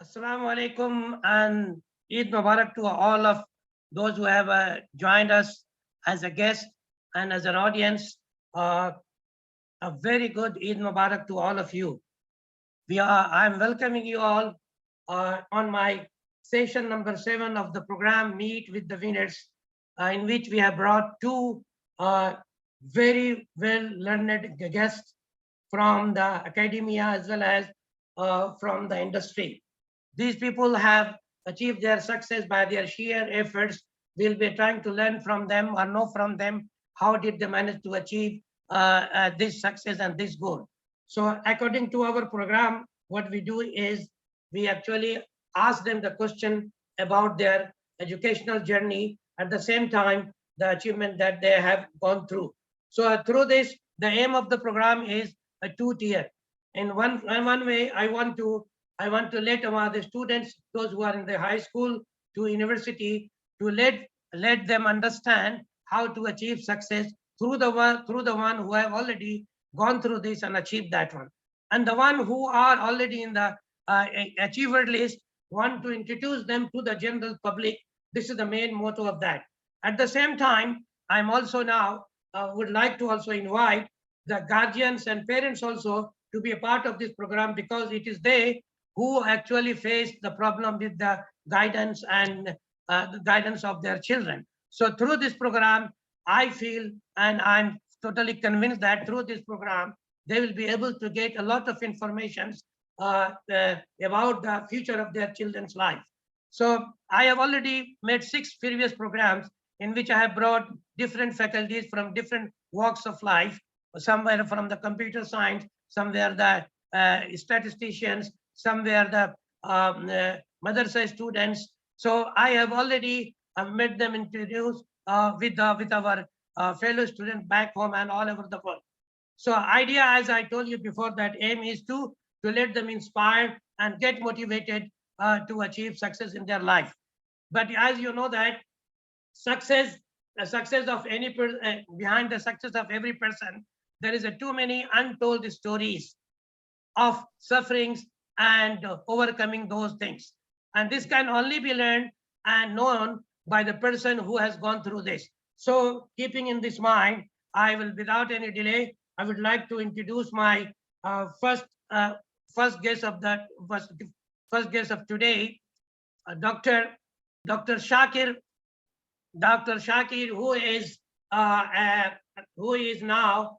Assalamu alaikum and Eid Mubarak to all of those who have joined us as a guest and as an audience. A very good Eid Mubarak to all of you. I'm welcoming you all on my session number 7 of the program Meet with the Winners, in which we have brought two very well learned guests from the academia as well as from the industry. These people have achieved their success by their sheer efforts. We'll be trying to learn from them or know from them how did they manage to achieve this success and this goal. So according to our program, what we do is we actually ask them the question about their educational journey, at the same time the achievement that they have gone through. So through this, the aim of the program is a two-tier. In one way, I want to let the students, those who are in the high school to university, to let them understand how to achieve success through the one who have already gone through this and achieved that one. And the one who are already in the achiever list, want to introduce them to the general public. This is the main motto of that. At the same time, I'm also now would like to also invite the guardians and parents also to be a part of this program, because it is they who actually face the problem with the guidance and the guidance of their children. So through this program, I feel and I'm totally convinced that through this program, they will be able to get a lot of information about the future of their children's life. So I have already made 6 previous programs in which I have brought different faculties from different walks of life, somewhere from the computer science, somewhere the statisticians, somewhere the madrasa students. So I have already made them introduced with our fellow students back home and all over the world. So idea, as I told you before, that aim is to let them inspire and get motivated to achieve success in their life. But as you know that the success of any person, behind the success of every person, there is too many untold stories of sufferings and overcoming those things. And this can only be learned and known by the person who has gone through this. So keeping in this mind, I will, without any delay, I would like to introduce my first guest of today, Dr. Shakir, who is now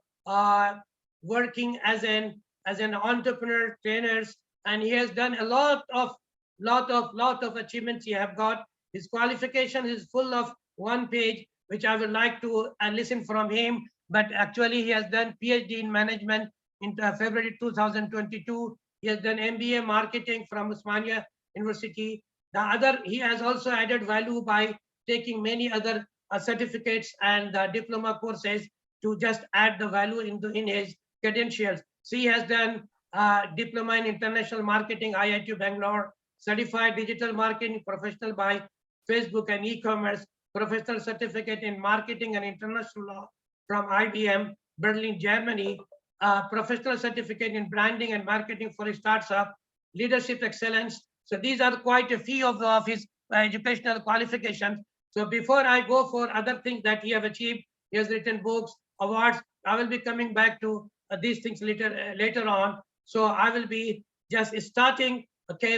working as an entrepreneur, trainers, and he has done a lot of achievements. He have got his qualification is full of one page, which I would like to listen from him. But actually, he has done PhD in management in February 2022. He has done MBA marketing from Osmania University. He has also added value by taking many other certificates and diploma courses to just add the value in his credentials. So he has done diploma in international marketing, IIT Bangalore, certified digital marketing professional by Facebook and e-commerce, professional certificate in marketing and international law from IBM, Berlin, Germany, professional certificate in branding and marketing for a startup, leadership excellence. So these are quite a few of his educational qualifications. So before I go for other things that he have achieved, he has written books, awards. I will be coming back to these things later on. So I will be just starting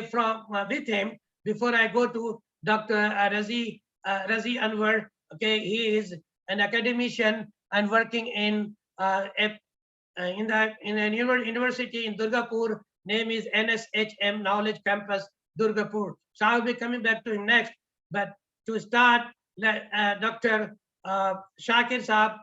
from with him before I go to Dr. Razi Anwar. He is an academician and working in a university in Durgapur. Name is NSHM Knowledge Campus, Durgapur. So I'll be coming back to him next. But to start, Dr. Shakir Saab,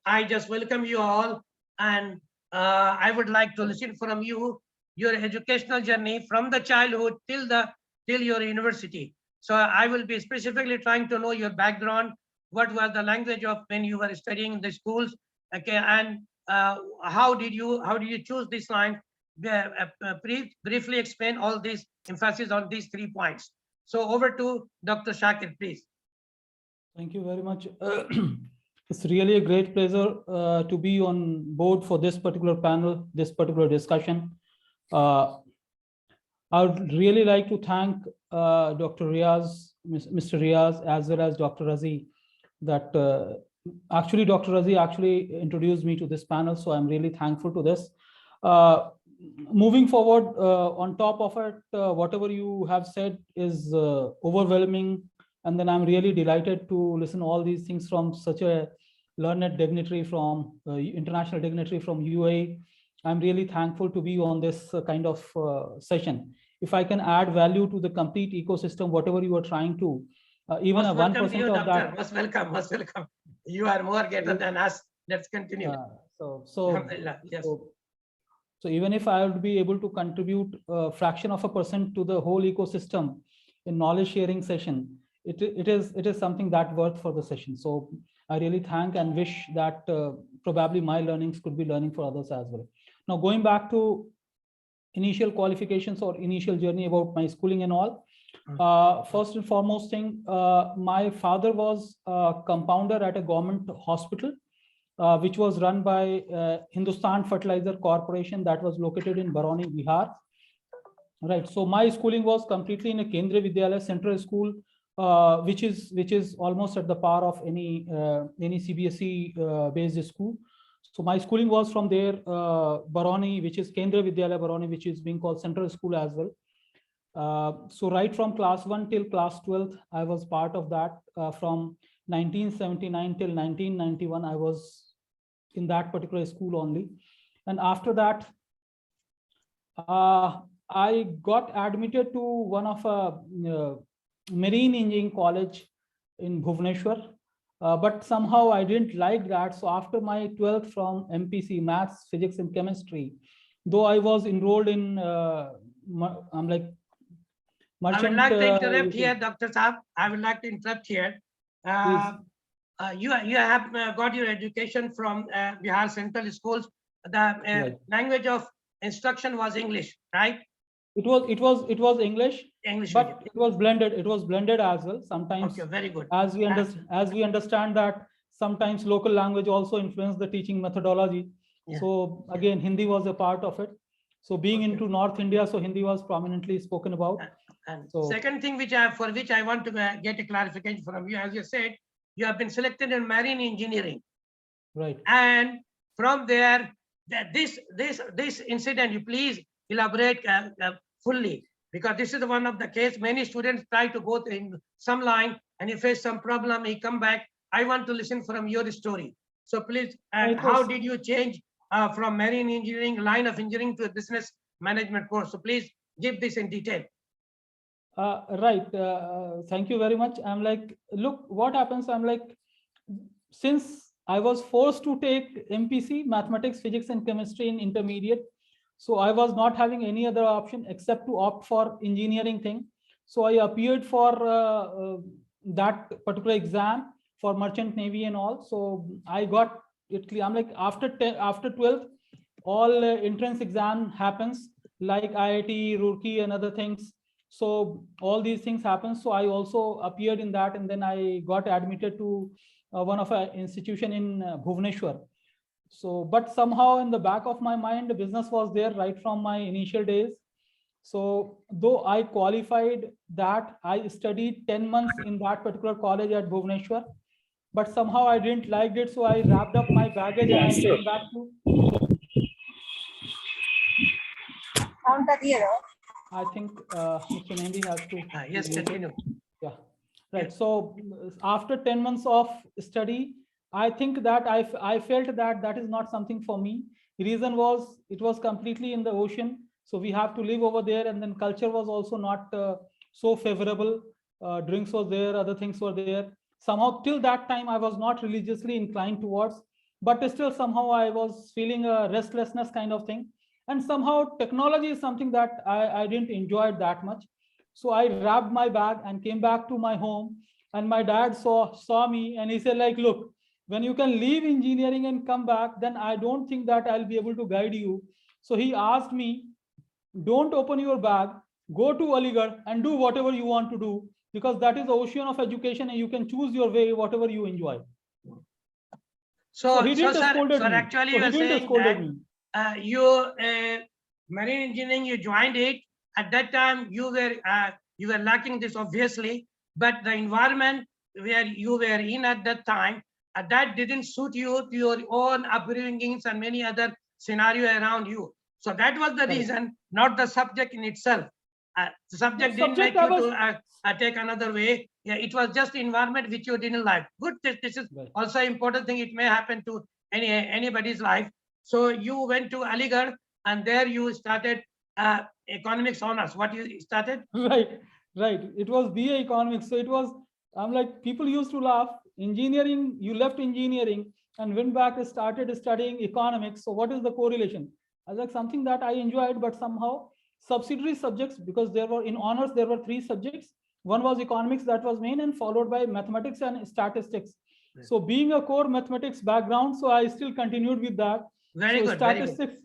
I just welcome you all, and I would like to listen from you, your educational journey from the childhood till your university. So I will be specifically trying to know your background, what was the language of when you were studying in the schools, and how did you choose this line? Briefly explain all this, emphasis on these 3 points. So over to Dr. Shakir, please. Thank you very much. It's really a great pleasure to be on board for this particular panel, this particular discussion. I would really like to thank Dr. Reyaz, Mr. Reyaz, as well as Dr. Razi, that actually Dr. Razi actually introduced me to this panel. So I'm really thankful to this. Moving forward, on top of it, whatever you have said is overwhelming. And then I'm really delighted to listen all these things from such a learned dignitary from international dignitary from UAE. I'm really thankful to be on this kind of session. If I can add value to the complete ecosystem, whatever you are trying to, even Most a welcome 1% to you, of doctor. that. Most welcome, most welcome. You are more greater than us. Let's continue. So, Yes. so even if I would be able to contribute a fraction of a percent to the whole ecosystem in knowledge sharing session, it is something that worth for the session. So I really thank and wish that probably my learnings could be learning for others as well. Now going back to initial qualifications or initial journey about my schooling and all. First and foremost thing, my father was a compounder at a government hospital, which was run by Hindustan Fertilizer Corporation that was located in Barauni, Bihar. Right. So my schooling was completely in a Kendriya Vidyalaya Central School, which is almost at the par of any CBSE based school. So my schooling was from there, Barauni, which is Kendriya Vidyalaya Barauni, which is being called Central School as well. So right from class 1 till class 12th, I was part of that. From 1979 till 1991, I was in that particular school only. And after that, I got admitted to one of a marine engineering college in Bhubaneswar. But somehow I didn't like that. So after my 12th from MPC, Maths, Physics and Chemistry, though I was enrolled in, I'm like, merchant. I would like to interrupt here, Dr. Saab. I would like to interrupt here. You have got your education from Bihar Central Schools. The Right. language of instruction was English, right? It was English, English, but medium. it was blended. It was blended as well. Sometimes, Okay, very good. as we understand that sometimes local language also influence the teaching methodology. Yeah. So again, Hindi was a part of it. So being Okay. into North India, so Hindi was prominently spoken about. And So second thing for which I want to get a clarification from you, as you said, you have been selected in marine engineering. Right. And from there, this incident, you please elaborate fully, because this is one of the case. Many students try to go in some line and he face some problem, he come back. I want to listen from your story. So please, how did you change from marine engineering, line of engineering, to a business management course? So please give this in detail. Right. Thank you very much. I'm like, look, what happens? I'm like, since I was forced to take MPC, mathematics, physics, and chemistry in intermediate, so I was not having any other option except to opt for engineering thing. So I appeared for that particular exam for merchant navy and all. So I got it clear. I'm like, after 12th, all entrance exam happens like IIT, Roorkee, and other things. So all these things happen. So I also appeared in that, and then I got admitted to one of an institution in Bhubaneswar. So, but somehow in the back of my mind, the business was there right from my initial days. So though I qualified that, I studied 10 months in that particular college at Bhubaneswar, but somehow I didn't like it. So I wrapped up my baggage and I came back to. I think Mr. Nehndi has to. Yes, continue. Yeah, right. So after 10 months of study, I think that I felt that that is not something for me. The reason was it was completely in the ocean. So we have to live over there, and then culture was also not so favorable. Drinks was there, other things were there. Somehow till that time, I was not religiously inclined towards, but still somehow I was feeling a restlessness kind of thing. And somehow technology is something that I didn't enjoy it that much. So I wrapped my bag and came back to my home, and my dad saw me and he said, like, look, when you can leave engineering and come back, then I don't think that I'll be able to guide you. So he asked me, don't open your bag, go to Aligarh and do whatever you want to do, because that is the ocean of education and you can choose your way, whatever you enjoy. So he didn't scold me. Actually, So you are saying that me. you marine engineering, you joined it, At that time, you were lacking this obviously, but the environment where you were in at that time, that didn't suit you to your own upbringings and many other scenario around you. So that was the Correct. reason, not the subject in itself. The subject didn't Subject make I you was to take another way. Yeah, it was just the environment which you didn't like. Good. This is right. also an important thing. It may happen to anybody's life. So you went to Aligarh, and there you started economics honors. What you started? Right, right. It was BA economics. So it was, I'm like, people used to laugh. Engineering, you left engineering and went back and started studying economics. So what is the correlation? I was like, something that I enjoyed, but somehow subsidiary subjects, because there were in honors, there were 3 subjects. One was economics, that was main, and followed by mathematics and statistics. Right. So being a core mathematics background, so I still continued with that. Very So good. Very good.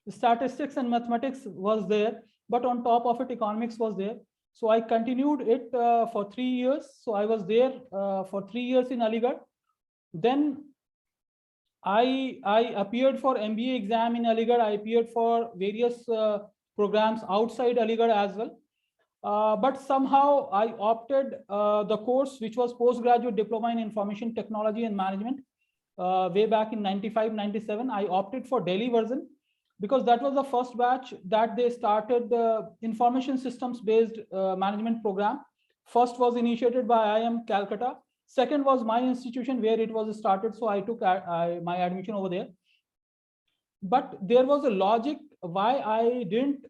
statistics and mathematics was there, but on top of it, economics was there. So I continued it for 3 years. So I was there for 3 years in Aligarh. Then I appeared for MBA exam in Aligarh. I appeared for various programs outside Aligarh as well. But somehow I opted the course, which was postgraduate diploma in information technology and management, way back in 95, 97. I opted for Delhi version because that was the first batch that they started the information systems based management program. First was initiated by IIM Calcutta. Second was my institution where it was started. So I took my admission over there. But there was a logic why I didn't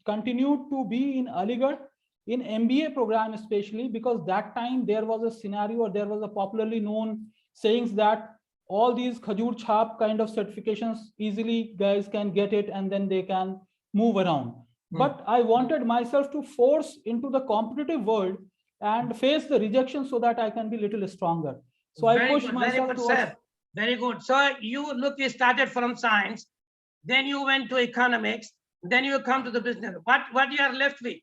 continue to be in Aligarh in MBA program, especially because that time there was a scenario, or there was a popularly known sayings that all these Khajur Chhap kind of certifications easily guys can get it and then they can move around. But I wanted myself to force into the competitive world and face the rejection so that I can be little stronger. So I pushed myself towards. Sir. Very good. So you started from science, then you went to economics, then you come to the business. What you are left with?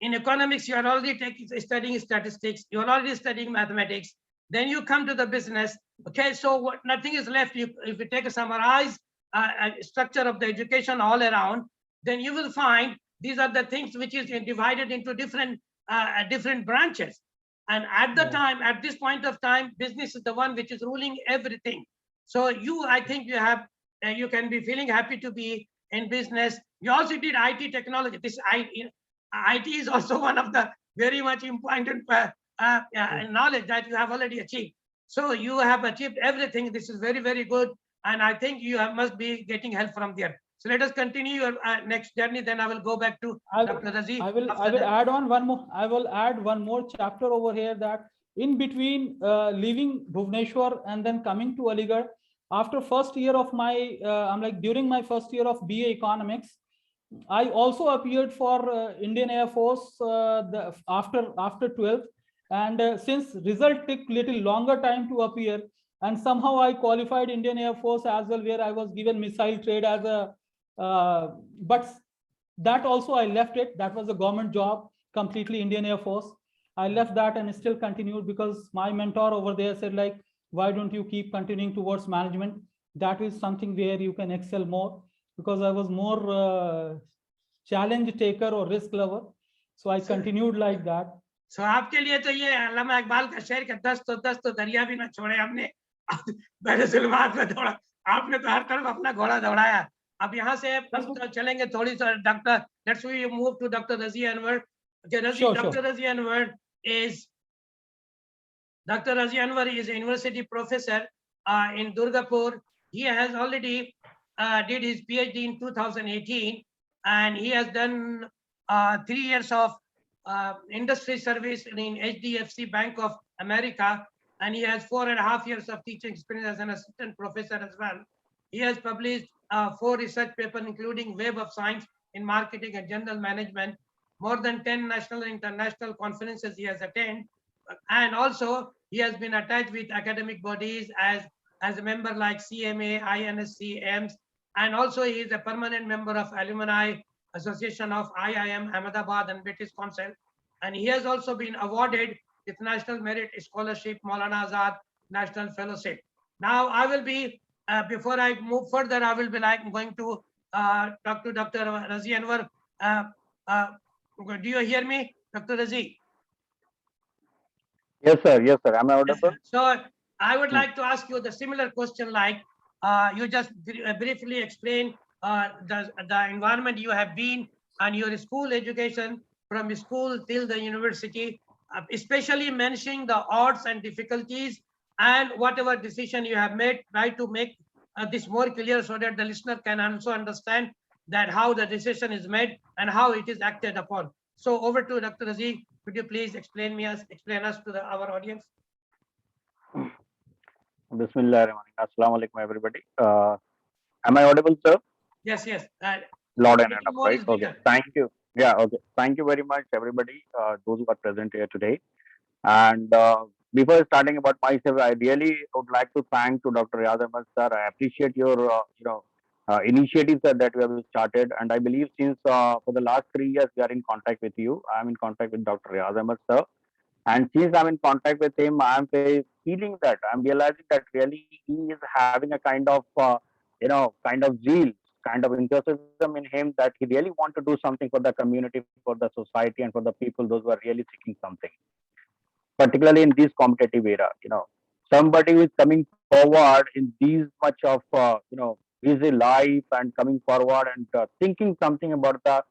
In economics, you are already studying statistics, you are already studying mathematics, then you come to the business. Okay, so nothing is left. If you take a summarized structure of the education all around, then you will find these are the things which is divided into different branches. And at the time, at this point of time, business is the one which is ruling everything. So I think you can be feeling happy to be in business. You also did IT technology. IT is also one of the very much important knowledge that you have already achieved. So you have achieved everything. This is very, very good. And I think you must be getting help from there. So let us continue your next journey. Then I will go back to Dr. Razi. I will add on one more. I will add one more chapter over here, that in between leaving Bhubaneswar and then coming to Aligarh, after first year of my, during my first year of BA economics, I also appeared for Indian Air Force after 12th, and since result took little longer time to appear, and somehow I qualified Indian Air Force as well, where I was given missile trade as a but that also I left it. That was a government job, completely Indian Air Force. I left that and still continued because my mentor over there said, like, why don't you keep continuing towards management? That is something where you can excel more, because I was more challenge taker or risk lover. So I continued like that. So आपके लिए तो ये अल्लामा इकबाल का शेर के 10 तो दरिया भी ना छोड़े हमने पहले शुरुआत में दौड़ा, आपने तो हर तरफ अपना घोड़ा दौड़ाया. अब यहाँ से तो चलेंगे थोड़ी सा doctor. Let's we move to Dr. Razi Anwar. Okay, Dr. Razi Anwar is a university professor in Durgapur. He has already did his PhD in 2018, and he has done 3 years of industry service in HDFC Bank of America, and he has 4.5 years of teaching experience as an assistant professor as well. He has published 4 research papers, including Web of Science in Marketing and General Management. More than 10 national and international conferences he has attended, and also he has been attached with academic bodies as a member like CMA, INSC, AIMS, and also he is a permanent member of Alumni Association of IIM Ahmedabad and British Council, and he has also been awarded with National Merit Scholarship, Maulana Azad National Fellowship. Now I will be, before I move further, I will be going to talk to Dr. Razi Anwar. Do you hear me, Dr. Razi? Yes, sir. Yes, sir. Am I Yes, audible? sir. So I would Hmm. like to ask you the similar question, like you just briefly explain the environment you have been and your school education from school till the university, especially mentioning the odds and difficulties and whatever decision you have made. Try to make this more clear so that the listener can also understand that how the decision is made and how it is acted upon. So over to Dr. Razi. Could you please explain us to our audience? Bismillah. Assalamu alaikum, everybody. Am I audible, sir? Yes, yes. Loud and Little enough, more right? is Okay. better. Thank you. Yeah. Okay. Thank you very much, everybody. Those who are present here today. And before starting about myself, I really would like to thank to Dr. Reyaz Ahmad, sir. I appreciate your, initiatives that you have started. And I believe since for the last 3 years, we are in contact with you. I'm in contact with Dr. Reyaz Ahmad, sir. And since I'm in contact with him, I'm feeling that I'm realizing that really he is having a kind of zeal, kind of enthusiasm in him that he really want to do something for the community, for the society, and for the people, those who are really seeking something, particularly in this competitive era. Somebody who is coming forward in these much of busy life and coming forward and thinking something about the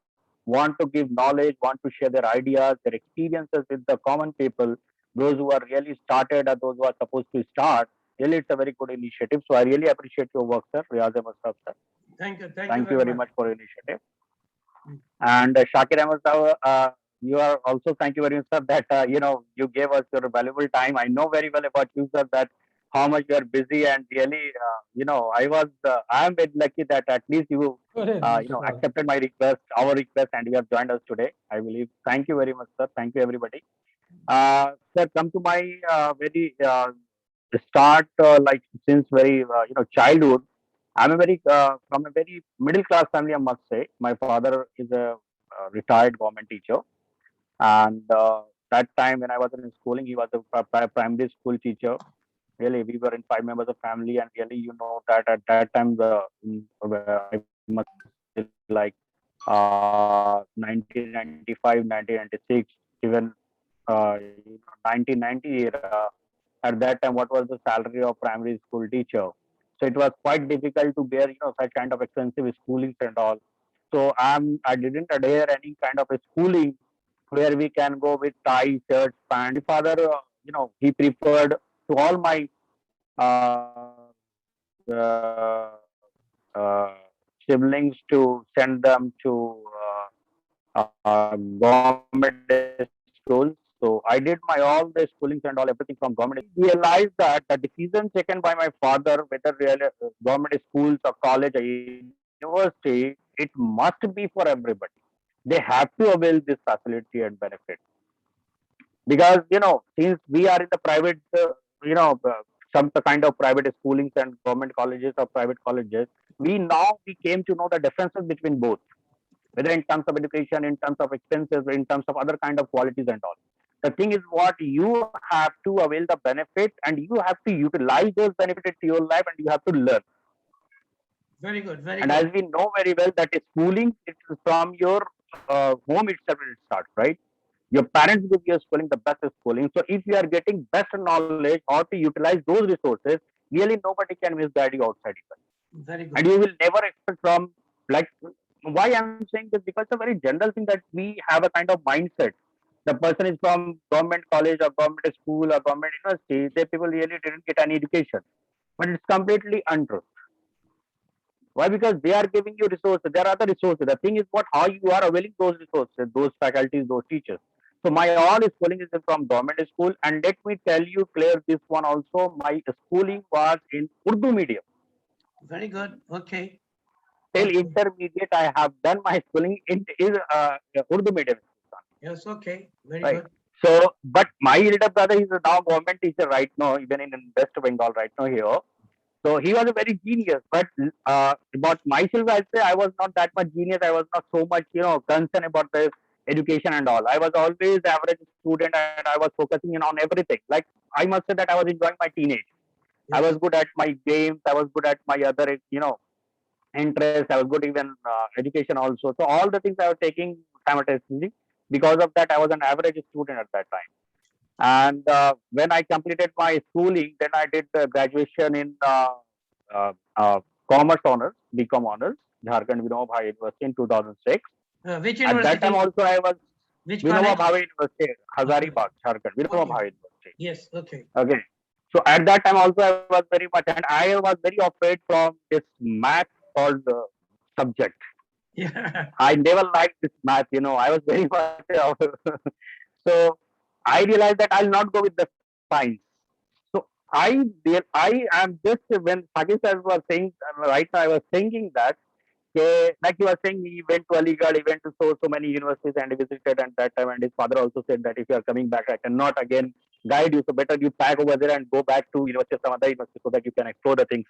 want to give knowledge, want to share their ideas, their experiences with the common people, those who are really started or those who are supposed to start. Really, it's a very good initiative. So I really appreciate your work, sir. Riyaz Ahmad sir. Thank you. Thank you Thank you very very much. much for your initiative. Mm. And Shakir Ahmad, you are also thank you very much, sir, that you gave us your valuable time. I know very well about you, sir, that how much you are busy and really, I am very lucky that at least you, Go ahead, no problem. accepted my request, our request, and you have joined us today. I believe. Thank you very much, sir. Thank you, everybody. Sir, come to my very start, like since very childhood. I'm a very from a very middle class family, I must say. My father is a retired government teacher, and that time when I was in schooling, he was a primary school teacher. Really, we were in 5 members of family, and really, you know that at that time, I must say like 1995, 1996, even 1990 era. At that time, what was the salary of primary school teacher? So it was quite difficult to bear, such kind of expensive schooling and all. So I didn't adhere any kind of a schooling where we can go with tie, shirts, pants. My father, he preferred to all my siblings to send them to government schools. So I did my all the schooling and all everything from government schools. Realized that the decision taken by my father, whether really government schools or college or university, it must be for everybody. They have to avail this facility and benefit because since we are in the private, you know, uh, some kind of private schoolings and government colleges or private colleges, we came to know the differences between both, whether in terms of education, in terms of expenses, in terms of other kind of qualities and all. The thing is what you have to avail the benefit and you have to utilize those benefits to your life and you have to learn. Very good. Very And as good. we know very well that schooling it is from your home itself will start, right? Your parents give you schooling the best schooling. So if you are getting best knowledge how to utilize those resources, really nobody can misguide you outside even. Very And good. you will never expect from like why I'm saying this because it's a very general thing that we have a kind of mindset. The person is from government college or government school or government university, they people really didn't get any education. But it's completely untrue. Why? Because they are giving you resources. There are other resources. The thing is what how you are availing those resources, those faculties, those teachers. So my all schooling is from government school, and let me tell you clear this one also. My schooling was in Urdu medium. Very good. Okay. Till Okay. intermediate, I have done my schooling in is Urdu medium, Yes. Okay. Very right? good. So, but my elder brother is now government teacher right now, even in West Bengal right now here. So he was a very genius. But about myself, I say I was not that much genius. I was not so much, concerned about the education and all. I was always average student, and I was focusing in on everything. Like I must say that I was enjoying my teenage. I was Yes. good at my games. I was good at my other, interest. I was good even education also. So all the things I was taking simultaneously. Because of that, I was an average student at that time. And when I completed my schooling, then I did the graduation in uh, uh, commerce honors, BCom honors, Jharkhand Vinoba Bhave University in 2006. Which At that time university? also I was Which Vinoba college? Bhave University, Okay. Hazaribagh, Jharkhand, Vinoba Okay. Bhave University. Yes. Okay. Okay. So at that time also I was very much, and I was very afraid from this math called subject. Yeah. I never liked this math, I was very much. So I realized that I'll not go with the science. So I am just, when Shakir sir was saying, right now I was thinking that, like you were saying, he went to Aligarh, he went to so many universities and he visited at that time, and his father also said that if you are coming back, I cannot again guide you, so better you pack over there and go back to university, some other university, so that you can explore the things.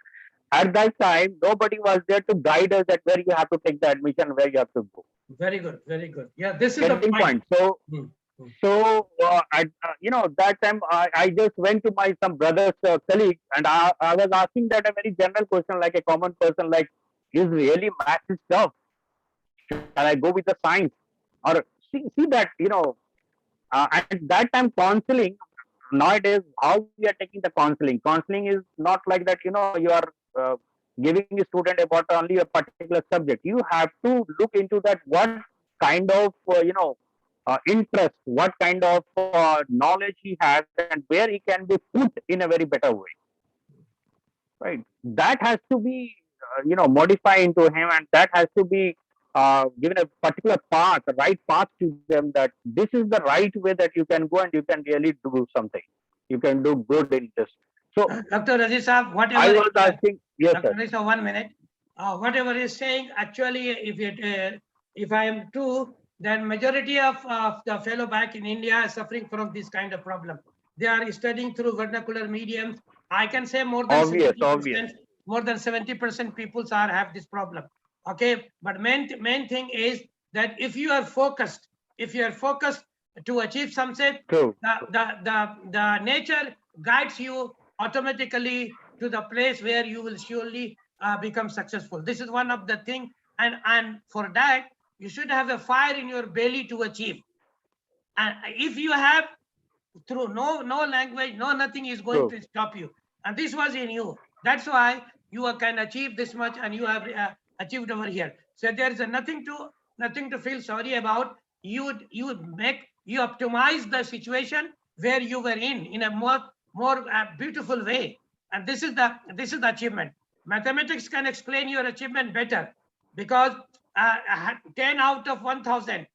At that time, nobody was there to guide us that where you have to take the admission, where you have to go. Very good. Very good. Yeah, this is the Getting point. So, Hmm. that time I just went to my some brother's colleague, and I was asking that a very general question, like a common person, like, is really math is tough? Shall I go with the science? Or see that, at that time counseling, nowadays how we are taking the counseling. Counseling is not like that, you are giving a student about only a particular subject. You have to look into that, what kind of interest, what kind of knowledge he has, and where he can be put in a very better way, right? That has to be modified into him, and that has to be given a particular path, a right path to them, that this is the right way that you can go and you can really do something, you can do good in this. So Dr. Razi Saab, whatever. I was asking, yes Dr. sir. Razi Saab, 1 minute. Whatever he's saying, actually, if I am true, then majority of the fellow back in India are suffering from this kind of problem. They are studying through vernacular mediums. I can say more than Obvious. 70%, more than 70% people have this problem. Okay, but main thing is that if you are focused to achieve something, True. the nature guides you automatically to the place where you will surely become successful. This is one of the thing, and for that you should have a fire in your belly to achieve. And if you have, through no language, no nothing is going True. to stop you. And this was in you. That's why you can achieve this much, and you have achieved over here. So there is nothing to feel sorry about. You optimize the situation where you were in a more beautiful way. And this is the achievement. Mathematics can explain your achievement better, because 10 out of 1000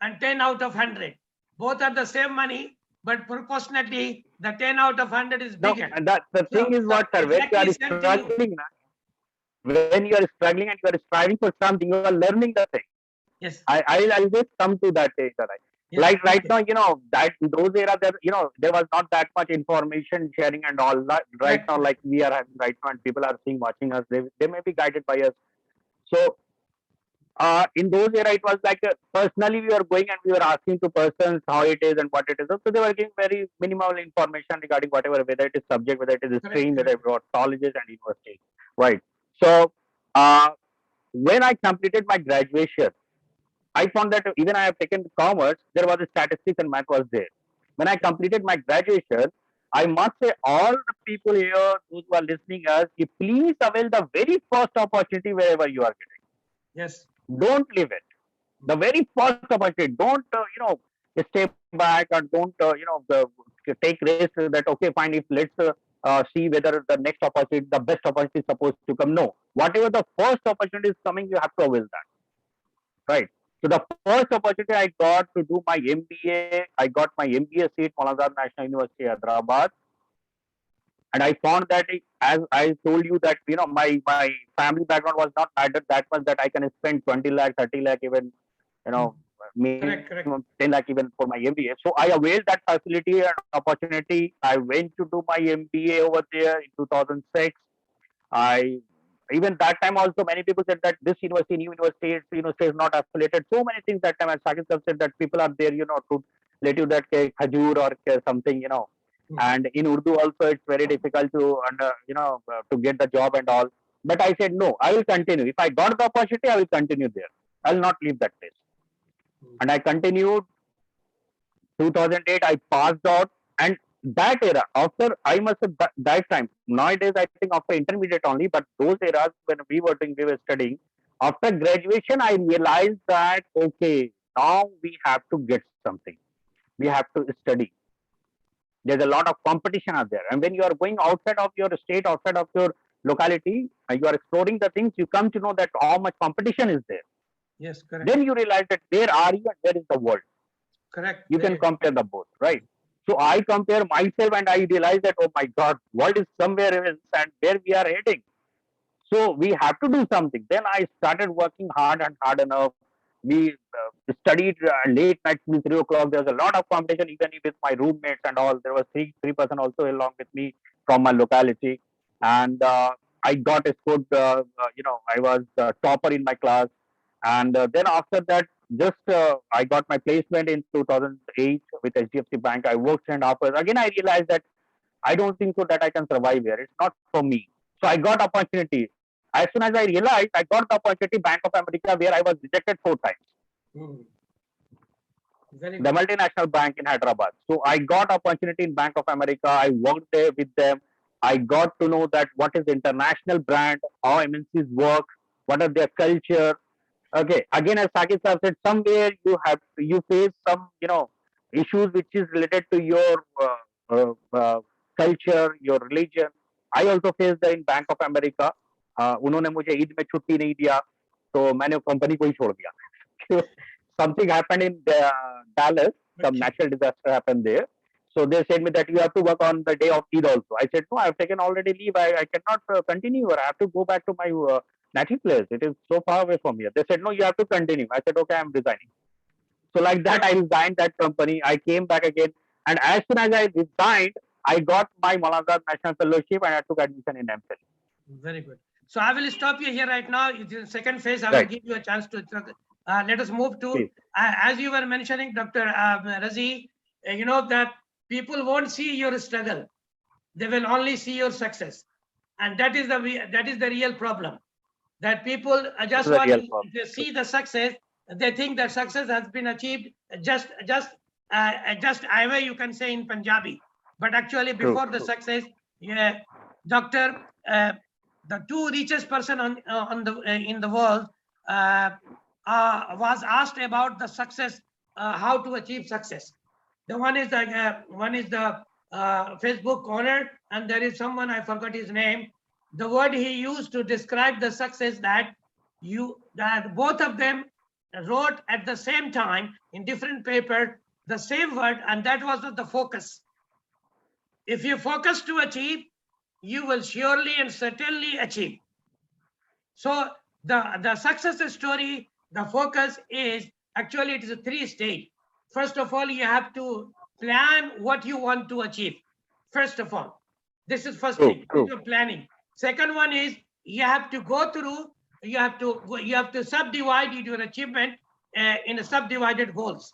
and 10 out of 100, both are the same money, but proportionately the 10 out of 100 is No, bigger. and that the thing is what, sir, when you Exactly are same to you. struggling, when you are struggling and you are striving for something, you are learning the thing. Yes. I'll just come to that stage. Yes, Like right okay. now, that in those era, there was not that much information sharing and all that. Right now, like we are having right now, and people are watching us. They may be guided by us. So in those era, it was like personally we were going and we were asking to persons how it is and what it is. So they were giving very minimal information regarding whatever, whether it is subject, whether it is stream, whether it was colleges and universities. Right. So when I completed my graduation, I found that even I have taken commerce, there was a statistics and math was there. When I completed my graduation, I must say all the people here, those who are listening us, you please avail the very first opportunity wherever you are getting. Yes. Don't leave it. The very first opportunity. Don't stay back, or don't take risk that okay fine, if let's see whether the next opportunity, the best opportunity is supposed to come. No, whatever the first opportunity is coming, you have to avail that. Right. So the first opportunity I got to do my MBA, I got my MBA seat, Maulana National University, Hyderabad. And I found that, as I told you, that my family background was not added that much that I can spend 20 lakh, 30 lakh, even minimum Correct. 10 lakh even for my MBA. So I availed that facility and opportunity. I went to do my MBA over there in 2006. I Even that time also many people said that this university, new university, is not affiliated. So many things that time, as Shakir said, that people are there, to let you that khajur or something, and in Urdu also it's very difficult to to get the job and all. But I said no, I will continue. If I got the opportunity, I will continue there. I will not leave that place. and I continued. 2008, I passed out, and that era, after I must have that time. Nowadays, I think after intermediate only, but those eras when we were studying. After graduation, I realized that okay, now we have to get something. We have to study. There's a lot of competition out there, and when you are going outside of your state, outside of your locality, you are exploring the things. You come to know that how much competition is there. Yes, correct. Then you realize that where are you and where is the world. Correct. You can compare the both, right? So I compare myself and I realize that, oh my God, world is somewhere else and where we are heading. So we have to do something. Then I started working hard and hard enough. We studied late nights till 3 o'clock. There was a lot of competition, even with my roommates and all. There was three person also along with me from my locality, and I got a scored. I was the topper in my class, and then after that, just I got my placement in 2008 with HDFC Bank. I worked and after again I realized that I don't think so that I can survive here. It's not for me. So I got opportunity. As soon as I realized, I got the opportunity Bank of America where I was rejected 4 times. Very The good. multinational bank in Hyderabad. So I got opportunity in Bank of America. I worked there with them. I got to know that what is the international brand, how MNCs work, what are their culture. Okay, again as Sakis have said, somewhere you face some issues which is related to your culture, your religion. I also faced that in Bank of America. उन्होंने मुझे ईद में छुट्टी नहीं दिया, तो मैंने company को ही छोड़ दिया. Something happened in Dallas. Some natural disaster happened there. So they said me that you have to work on the day of Eid also. I said no, I have taken already leave. I cannot continue. Or I have to go back to my native place. It is so far away from here. They said no, you have to continue. I said okay, I am resigning. So like that, I resigned that company. I came back again, and as soon as I resigned, I got my Malazad National Fellowship and I took admission in MPhil. Very good. So I will stop you here right now. It is the second phase. I will give you a chance to. Let us move to, as you were mentioning, Dr. Razi, you know that people won't see your struggle. They will only see your success. And that is the real problem. That people just want to see the success. They think that success has been achieved just either you can say in Punjabi. But actually before the success, yeah, Doctor, the two richest person in the world was asked about the success, how to achieve success. The one is the Facebook owner, and there is someone, I forgot his name. The word he used to describe the success that both of them wrote at the same time in different paper the same word, and that was the focus. If you focus to achieve, you will surely and certainly achieve. So the success story, the focus is actually it is a 3-stage. First of all, you have to plan what you want to achieve. First of all, this is first thing. Planning. Second one is you have to go through. You have to subdivide your achievement in a subdivided goals.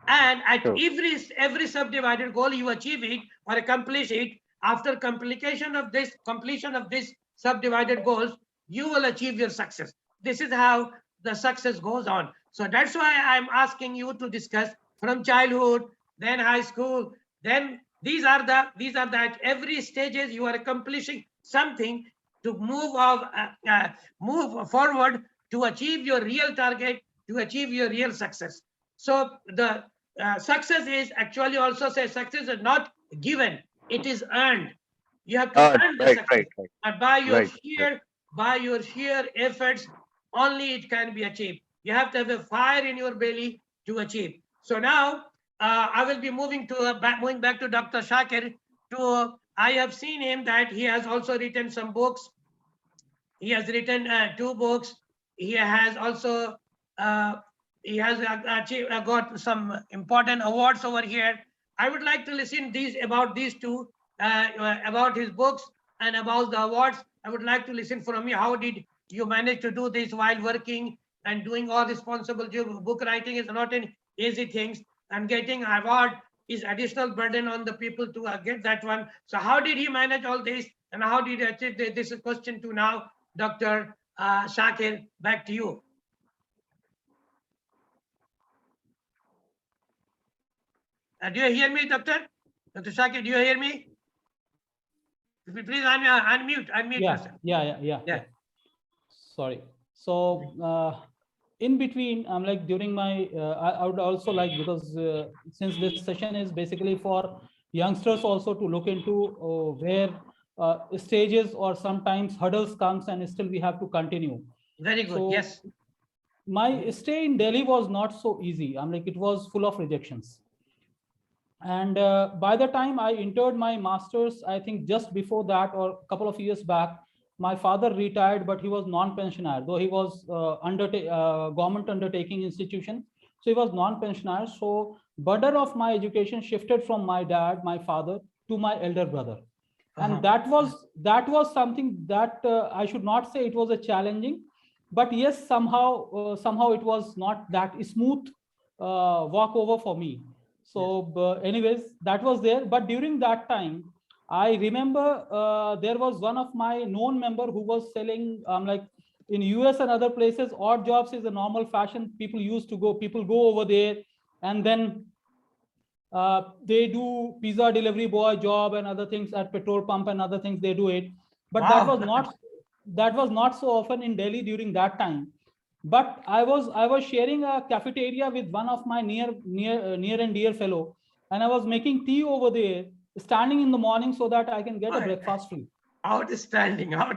And at every subdivided goal, you achieve it or accomplish it. After completion of this subdivided goals, you will achieve your success. This is how the success goes on. So that's why I'm asking you to discuss from childhood, then high school, then these are at every stages you are accomplishing something to move forward to achieve your real target, to achieve your real success. So the success is actually also say success is not given, it is earned. You have to earn the success. And by your sheer efforts, only it can be achieved. You have to have a fire in your belly to achieve. So now I will be moving back to Dr. Shakir. I have seen him that he has also written some books. He has written 2 books. He has also got some important awards over here. I would like to listen about these 2, about his books and about the awards. I would like to listen from you. How did you manage to do this while working and doing all responsible job? Book writing is not an easy thing, and getting award is additional burden on the people to get that one. So how did he manage all this, and how did he achieve this? This is question 2 now. Dr. Shakir, back to you. Do you hear me, Doctor? Dr. Shakir, do you hear me? Please unmute yourself. Yeah. Sorry. So in between, I'm like during my, I would also like, because since this session is basically for youngsters also to look into where stages or sometimes hurdles comes and still we have to continue. Very good. So Yes. my stay in Delhi was not so easy. I'm like, it was full of rejections. And by the time I entered my master's, I think just before that or a couple of years back, my father retired, but he was non-pensioner, though he was government undertaking institution. So he was non-pensioner. So burden of my education shifted from my dad, my father, to my elder brother. And that was something that I should not say it was a challenging, but yes, somehow it was not that smooth walkover for me. So anyways, that was there. But during that time, I remember there was one of my known member who was selling like in US and other places, odd jobs is a normal fashion. People go over there and then they do pizza delivery boy job and other things at petrol pump and other things they do it. But Wow. that was not so often in Delhi during that time. But I was sharing a cafeteria with one of my near and dear fellow, and I was making tea over there, standing in the morning so that I can get a breakfast free. Outstanding. Oh,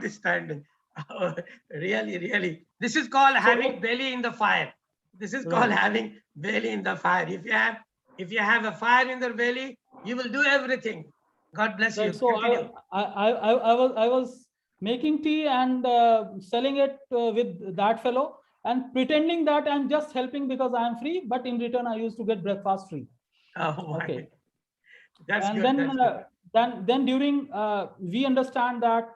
really. This is called having belly in the fire. This is called having belly in the fire. If you have a fire in the belly, you will do everything. God bless you. So I was making tea and selling it with that fellow and pretending that I'm just helping because I am free, but in return I used to get breakfast free. Oh, okay. That's and good. Then during we understand that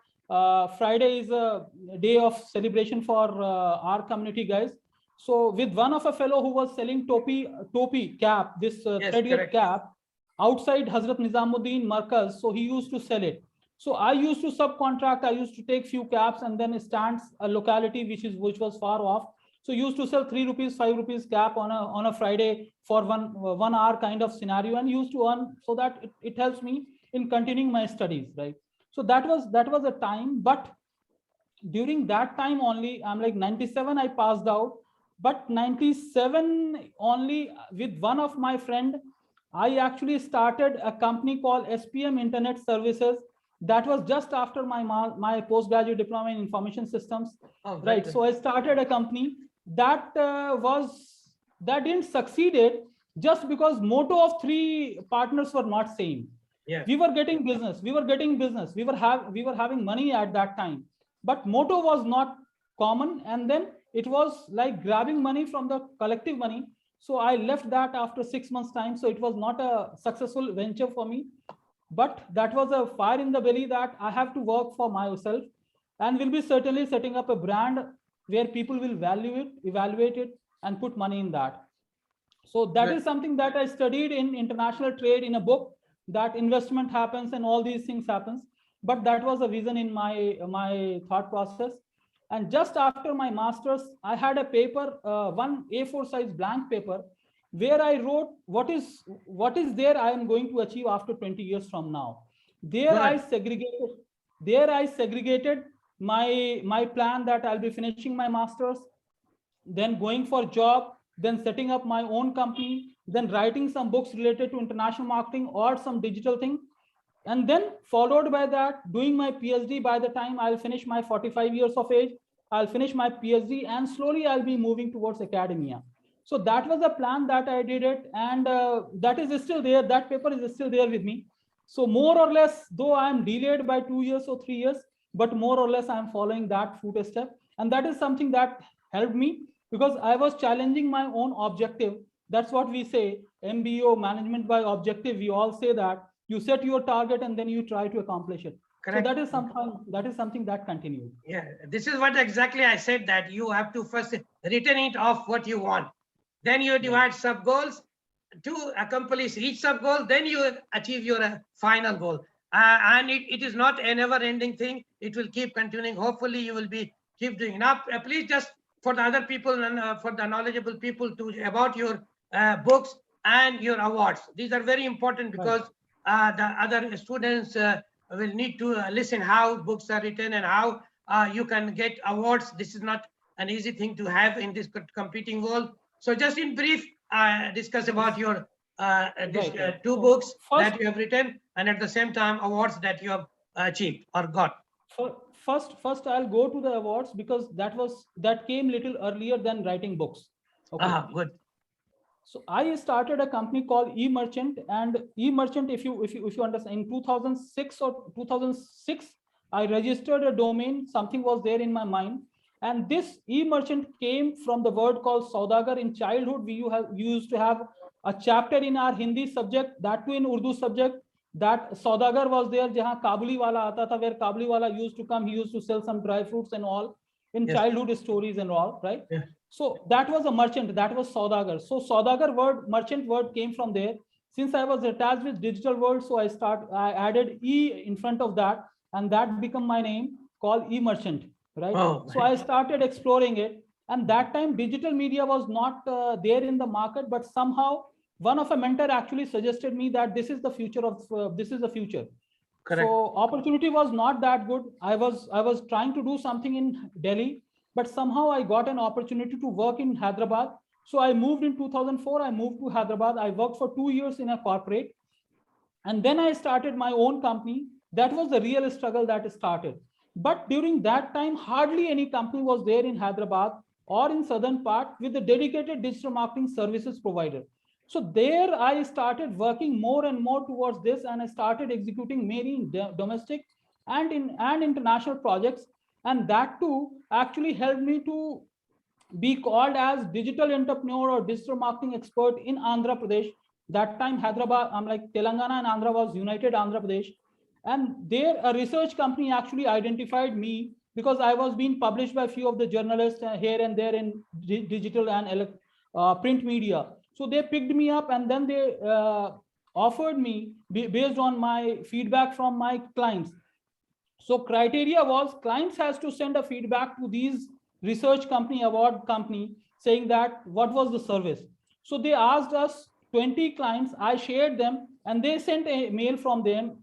Friday is a day of celebration for our community guys. So with one of a fellow who was selling topi cap, this threaded cap outside Hazrat Nizamuddin Markaz, so he used to sell it. So I used to subcontract. I used to take few caps and then stands a locality which was far off. So used to sell 3 rupees, 5 rupees cap on a Friday for 1 hour kind of scenario, and used to earn, so that it helps me in continuing my studies, right? So that was a time. But during that time only, I'm like 97 I passed out, but 97 only with one of my friend, I actually started a company called SPM Internet Services. That was just after my postgraduate diploma in information systems. Right. So I started a company that didn't succeeded just because motto of 3 partners were not same. We were getting business. We were having money at that time, but motto was not common. And then it was like grabbing money from the collective money. So I left that after 6 months time. So it was not a successful venture for me, but that was a fire in the belly that I have to work for myself, and will be certainly setting up a brand where people will value it, evaluate it, and put money in that. So that is something that I studied in international trade in a book, that investment happens and all these things happens. But that was a vision in my thought process. And just after my master's, I had a paper, one A4 size blank paper, where I wrote what is there I am going to achieve after 20 years from now. There I segregated my plan that I'll be finishing my master's, then going for job, then setting up my own company, then writing some books related to international marketing or some digital thing, and then followed by that doing my PhD. By the time I'll finish my 45 years of age, I'll finish my PhD, and slowly I'll be moving towards academia. So that was a plan that I did it, and that is still there. That paper is still there with me. So more or less, though I'm delayed by 2 years or 3 years, but more or less I'm following that footstep. And that is something that helped me, because I was challenging my own objective. That's what we say, MBO, management by objective. We all say that you set your target and then you try to accomplish it. Correct. So that is something that continued. Yeah, this is what exactly I said, that you have to first written it off what you want. Then you divide sub goals to accomplish each sub goal. Then you achieve your final goal. And it is not a never ending thing. It will keep continuing. Hopefully you will be keep doing. Now, please, just for the other people and for the knowledgeable people about your books, and your awards. These are very important because the other students will need to listen how books are written and how you can get awards. This is not an easy thing to have in this competing world. So just in brief, discuss about your two books that you have written, and at the same time awards that you have achieved or got. First I'll go to the awards because that came little earlier than writing books. Okay. Good. So I started a company called eMerchant, and eMerchant, if you understand, in 2006 or 2006, I registered a domain. Something was there in my mind, and this eMerchant came from the word called Saudagar. In childhood, we used to have a chapter in our Hindi subject, that too in Urdu subject, that Saudagar was there, jahan Kabuli wala aata tha, where Kabuli wala used to come. He used to sell some dry fruits and all in childhood stories and all, right? Yeah. So that was a merchant, that was Saudagar. So Saudagar word, merchant word came from there. Since I was attached with digital world, so I added E in front of that, and that became my name, called eMerchant, right? So I started exploring it, and that time digital media was not there in the market, but somehow one of a mentor actually suggested me that this is the future of this is the future. Correct. So opportunity was not that good. I was trying to do something in Delhi, but somehow I got an opportunity to work in Hyderabad. So I moved in 2004. I moved to Hyderabad. I worked for 2 years in a corporate, and then I started my own company. That was the real struggle that started. But during that time, hardly any company was there in Hyderabad or in southern part with a dedicated digital marketing services provider. So there I started working more and more towards this, and I started executing many domestic and international projects. And that too actually helped me to be called as digital entrepreneur or digital marketing expert in Andhra Pradesh. That time Hyderabad, I'm like Telangana and Andhra was united Andhra Pradesh. And there a research company actually identified me because I was being published by a few of the journalists here and there in digital and print media. So they picked me up, and then they offered me based on my feedback from my clients. So criteria was clients has to send a feedback to these research company, award company, saying that what was the service. So they asked us 20 clients, I shared them, and they sent a mail from them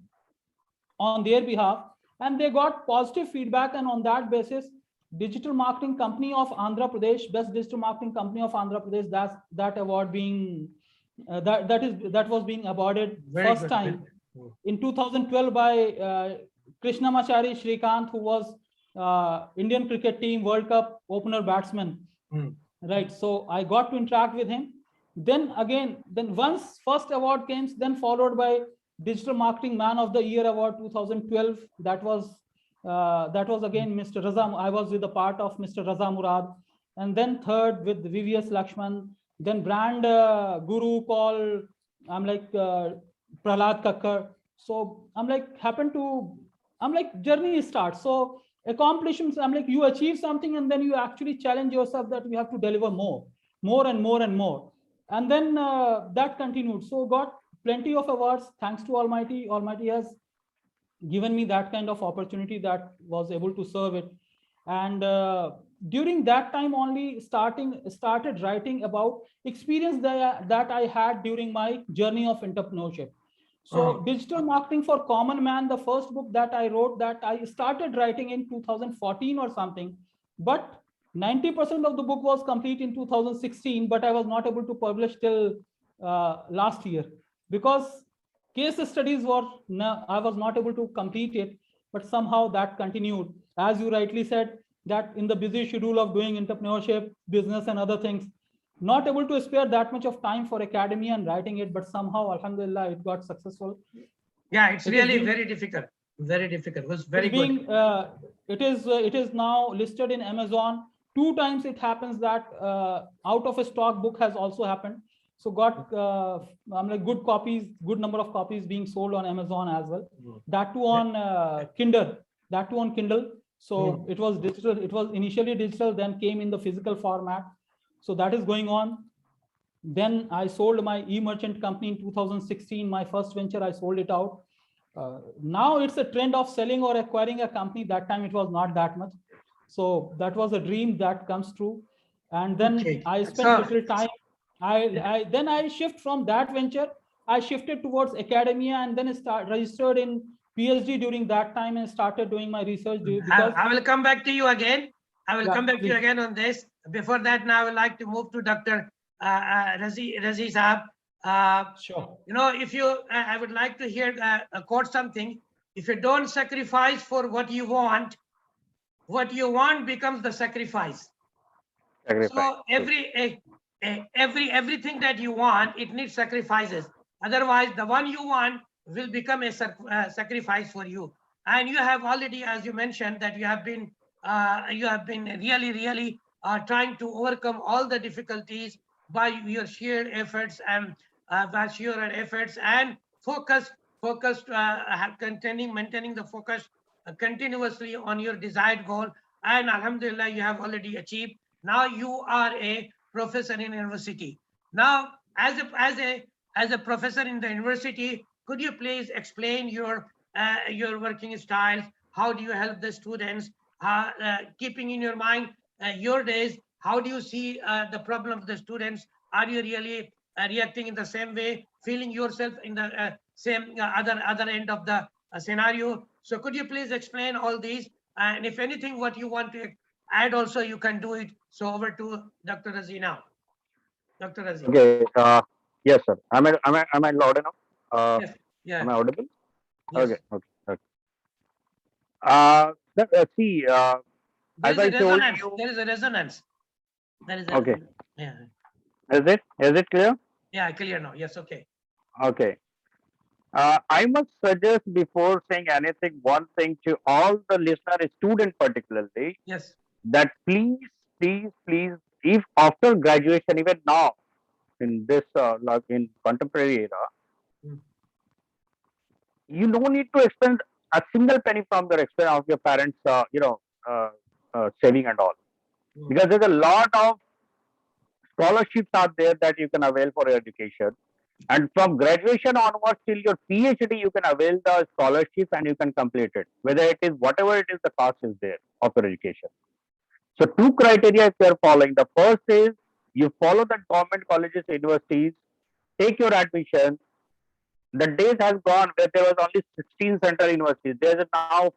on their behalf, and they got positive feedback. And on that basis, digital marketing company of Andhra Pradesh, best digital marketing company of Andhra Pradesh, that award being that was being awarded first time in 2012 by Krishnamachari Shrikant, who was Indian cricket team World Cup opener batsman. Right. So I got to interact with him. Then once first award came, then followed by Digital Marketing Man of the Year Award 2012. That was again Mr. Raza. I was with the part of Mr. Raza Murad, and then third with VVS Lakshman. Then brand guru called Prahlad Kakkar. So journey starts. So accomplishments, you achieve something, and then you actually challenge yourself that you have to deliver more and more and more. And then that continued. So got plenty of awards. Thanks to Almighty. Almighty has given me that kind of opportunity that was able to serve it. And during that time only started writing about experience that I had during my journey of entrepreneurship. So Digital Marketing for Common Man, the first book that I wrote, that I started writing in 2014 or something, but 90% of the book was complete in 2016, but I was not able to publish till last year because case studies I was not able to complete it, but somehow that continued. As you rightly said, that in the busy schedule of doing entrepreneurship, business and other things, not able to spare that much of time for academy and writing it, but somehow, alhamdulillah, it got successful. Yeah, it's really very difficult. Very difficult. It was very good. It is now listed in Amazon. 2 times it happens that out of a stock book has also happened. So got good copies, good number of copies being sold on Amazon as well. That too on Kindle. So it was digital. It was initially digital, then came in the physical format. So that is going on. Then I sold my eMerchant company in 2016. My first venture, I sold it out. Now it's a trend of selling or acquiring a company. That time it was not that much. So that was a dream that comes true. And then I spent little time. Then I shift from that venture. I shifted towards academia and then registered in PhD during that time and started doing my research because I will come back to you again. I will Yeah, come back to you please. again on this. Before that, now I would like to move to Dr. Razi Saab. Sure. You know, if you, I would like to hear quote something. If you don't sacrifice for what you want becomes the sacrifice. Sacrifice. So everything that you want, it needs sacrifices. Otherwise, the one you want will become a sacrifice for you. And you have already, as you mentioned, that you have been really trying to overcome all the difficulties by your sheer efforts and focused, maintaining the focus continuously on your desired goal. And Alhamdulillah, you have already achieved. Now you are a professor in university. Now, as a professor in the university, could you please explain your working styles? How do you help the students? Keeping in your mind your days, how do you see the problem of the students? Are you really reacting in the same way, feeling yourself in the same other end of the scenario? So could you please explain all these? And if anything, what you want to add also, you can do it. So over to Dr. Razi now. Dr. Razi. Okay. Yes, sir. Am I loud enough? Yes. Yeah. Am I audible? Yes. Okay. Okay. See, There as is a I told resonance. you. There is a resonance. There is a, Okay. yeah. Is it clear? Yeah, clear now. Yes. Okay. Okay. I must suggest before saying anything, one thing to all the listeners, student particularly, Yes. that please, if after graduation, even now in this like in contemporary era, Mm. you don't need to expend a single penny from the expense of your parents, saving and all, Mm. because there's a lot of scholarships out there that you can avail for your education. And from graduation onwards till your PhD, you can avail the scholarship and you can complete it. Whether it is whatever it is, the cost is there of your education. So two criteria if you are following. The first is you follow the government colleges, universities, take your admission. The days has gone where there was only 16 central universities. There is now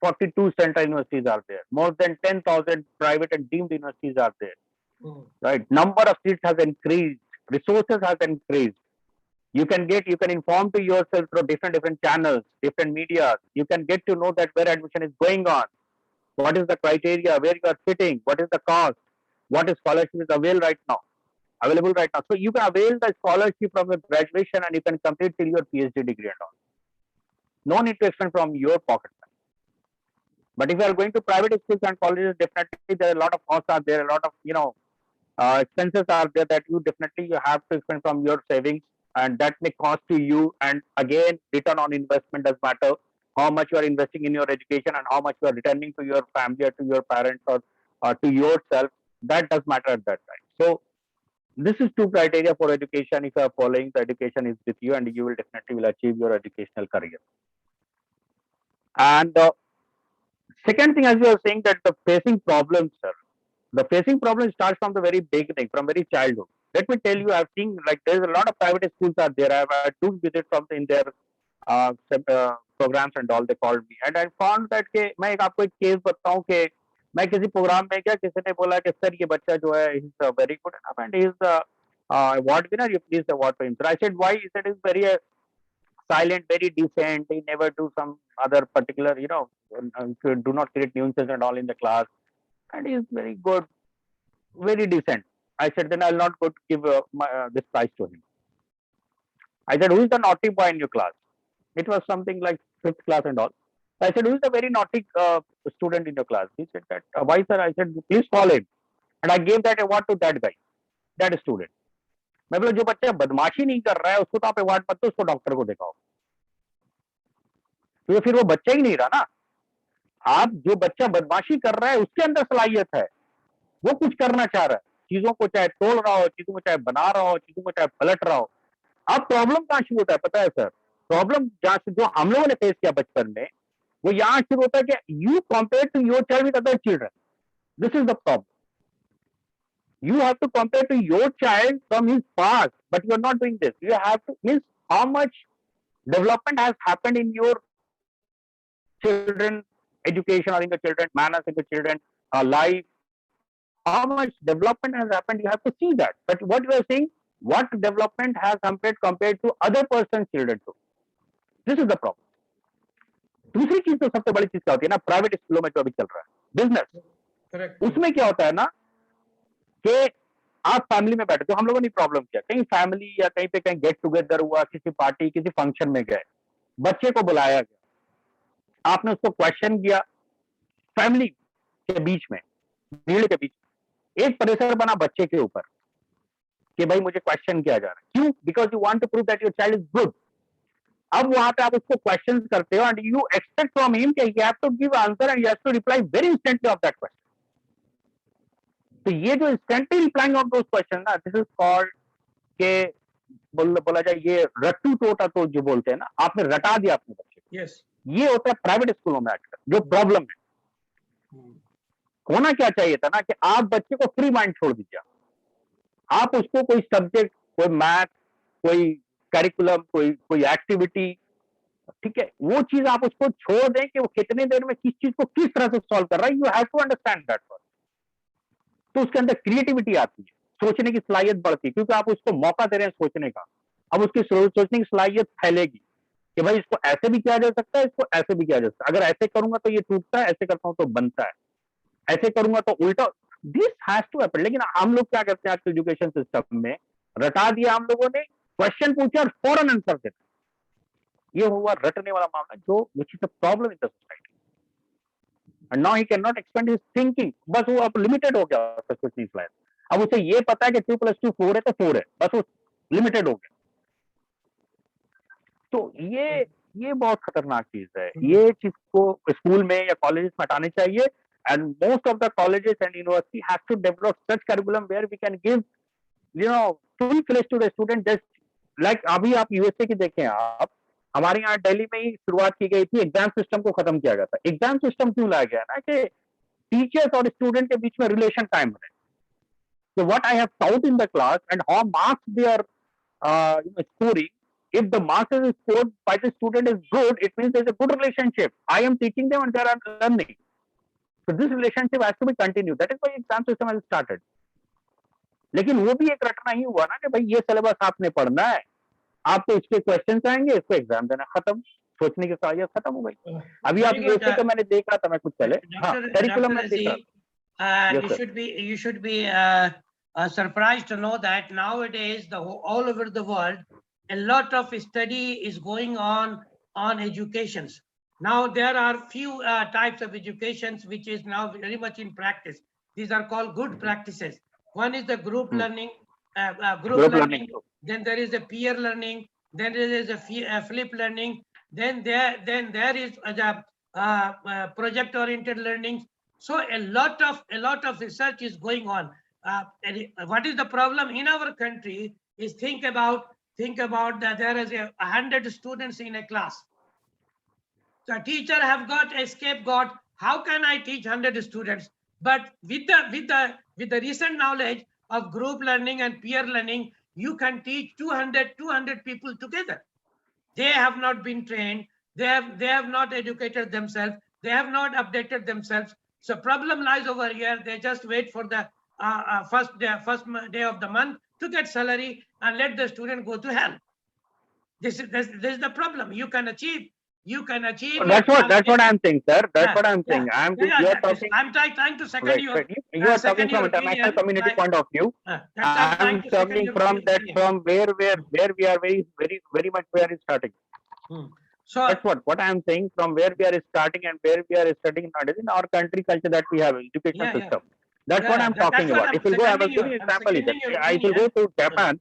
42 central universities are there. More than 10,000 private and deemed universities are there. Mm. Right? Number of seats has increased. Resources has increased. You can inform to yourself through different channels, different media. You can get to know that where admission is going on, what is the criteria, where you are fitting, what is the cost, what is scholarship is available right now. So you can avail the scholarship from your graduation and you can complete till your PhD degree and all. No need to expend from your pocket. But if you are going to private schools and colleges, definitely there are a lot of costs are there, a lot of expenses are there that you have to expend from your savings, and that may cost to you. And again, return on investment does matter. How much you are investing in your education and how much you are returning to your family or to your parents or to yourself, that does matter at that time. So this is two criteria for education. If you are following, the education is with you and you will definitely achieve your educational career. And second thing, as you are saying, that the facing problems, sir, the facing problem starts from the very beginning, from very childhood. Let me tell you, I've seen like there's a lot of private schools are there. I've had two visits from in their programs and all. They called me, and I found that कि मैं एक आपको एक case बताऊं कि मैं किसी programme में गया, किसी ने बोला कि सर ये बच्चा जो है he's very good enough and he's award winner. You please award for him. So I said why? He said he's very silent, very decent. He never do some other particular, do not create nuisance and all in the class, and he's very good, very decent. I said, then I'll not go to give this prize to him. I said, who is the naughty boy in your class? It was something like fifth class and all. I said, who is the very naughty student in your class? He said that, why sir? I said, please call him. And I gave that award to that guy, that student. मैं बोला जो बच्चा बदमाशी नहीं कर रहा है उसको तो आप अवार्ड मत दो, उसको डॉक्टर को दिखाओ, तो फिर वो बच्चा ही नहीं रहा ना. आप जो बच्चा बदमाशी कर रहा है उसके अंदर सलाहियत है, वो कुछ करना चाह रहा है, चीजों को चाहे तोड़ रहा हो, चीजों को चाहे बना रहा हो, चीजों को चाहे पलट रहा हो. अब प्रॉब्लम कहां शुरू होता है पता है सर? प्रॉब्लम जहां से जो हम लोगों ने फेस किया बचपन में, वो यहां शुरू होता है कि you compare to your child with other children. This is the problem. You have to compare to your child from his past, but you are not doing this. You have to means how much development has happened in your children education or in your children manners, in your children life. How much development has happened? You have to see that. But what you are saying, what development has happened compared to other person's children too. This is the problem. दूसरी चीज तो सबसे बड़ी चीज क्या होती है ना, प्राइवेट स्कूलों में जो अभी चल रहा है बिजनेस, Correct. उसमें क्या होता है ना कि आप फैमिली में बैठे, तो हम लोगों ने प्रॉब्लम किया, कहीं फैमिली या कहीं पे कहीं गेट टुगेदर हुआ, किसी पार्टी किसी फंक्शन में गए, बच्चे को बुलाया गया, आपने उसको क्वेश्चन किया, फैमिली के बीच में, भीड़ के बीच में एक प्रेशर बना बच्चे के ऊपर कि भाई मुझे क्वेश्चन किया जा रहा है, क्यों? Because you want to prove that your child is good. अब वहां पे आप उसको क्वेश्चन करते हो and you expect from him कि he have to give answer and he has to reply very instantly of that question. तो ये जो instantly replying of those question ना, दिस इज कॉल्ड के बोला जाए ये रट्टू टोटा तो जो बोलते हैं ना, आपने रटा दिया अपने बच्चे को. Yes. ये होता है प्राइवेट स्कूलों में आजकल जो प्रॉब्लम है. होना क्या चाहिए था ना कि आप बच्चे को फ्री माइंड छोड़ दीजिए, आप उसको कोई सब्जेक्ट, कोई मैथ, कोई करिकुलम, कोई एक्टिविटी, ठीक है, वो चीज आप उसको छोड़ दें कि वो कितने देर में किस चीज को किस तरह से सॉल्व कर रहा है. You have to understand that. तो उसके अंदर क्रिएटिविटी आती है, सोचने की सलाहियत बढ़ती है, क्योंकि आप उसको मौका दे रहे हैं सोचने का. अब उसकी सोचने की सलाहियत फैलेगी कि भाई इसको ऐसे भी किया जा सकता है, इसको ऐसे भी किया जा सकता है, अगर ऐसे करूंगा तो ये टूटता है, ऐसे करता हूं तो बनता है, ऐसे करूंगा तो उल्टा. This has to happen. लेकिन हम लोग क्या करते हैं आज के एजुकेशन सिस्टम में, रटा दिया हम लोगों ने, क्वेश्चन पूछा और फौरन आंसर देना. ये हुआ रटने वाला मामला, जो which is the problem in the society. And now he can not expand his thinking. बस वो अब लिमिटेड हो गया उसका सोचने की लाइन. अब उसे ये पता है कि 2+2 4 है तो 4 है, बस वो लिमिटेड हो गया. तो ये बहुत खतरनाक चीज है. ये चीज को स्कूल में या कॉलेजेस में हटाने चाहिए. And most of the colleges and university have to develop such curriculum where we can give full fledge to the student. Just like अभी आप यूएसए की देखें, आप हमारे यहाँ दिल्ली में ही शुरुआत की गई थी, एग्जाम सिस्टम को खत्म किया गया था. एग्जाम सिस्टम क्यों लाया गया ना कि टीचर्स और स्टूडेंट के बीच में रिलेशन कायम रहे. So what I have taught in the class and how marks they are scoring, if the marks is scored by the student is good, it means there is a good relationship. I am teaching them and they are learning. So this relationship has to be continued. That is why exam system has started. लेकिन वो भी एक रटना ही हुआ ना कि भाई ये सिलेबस आपने पढ़ना है, आपको इसके क्वेश्चंस आएंगे, इसको एग्जाम देना, खत्म. सोचने की सलाहियत खत्म हो गई. अभी आप यूएसए का मैंने देखा था, मैं कुछ पहले करिकुलम में देख रहा था. You should be surprised to know that nowadays all over the world a lot of study is going on educations. Now there are few types of educations which is now very much in practice. These are called good practices. One is the group learning, group learning. Then there is a peer learning. Then there is a flip learning. Then there is the project oriented learning. So a lot of research is going on. What is the problem in our country is think about that there is 100 students in a class. The teacher have got a scapegoat. How can I teach 100 students? But with the recent knowledge of group learning and peer learning, you can teach 200 people together. They have not been trained. They have not educated themselves. They have not updated themselves. So problem lies over here. They just wait for the first day of the month to get salary and let the student go to hell. This is the problem. You can achieve. That's what I'm saying, sir. That's what I'm saying. I'm trying to second you. You are talking from international community point of view. I'm talking from where we are very much where it's starting. So that's what I am saying, from where we are starting and where we are studying nowadays in our country culture that we have education system. That's what I'm talking about. If you go, I will give you an example. If you go to Japan,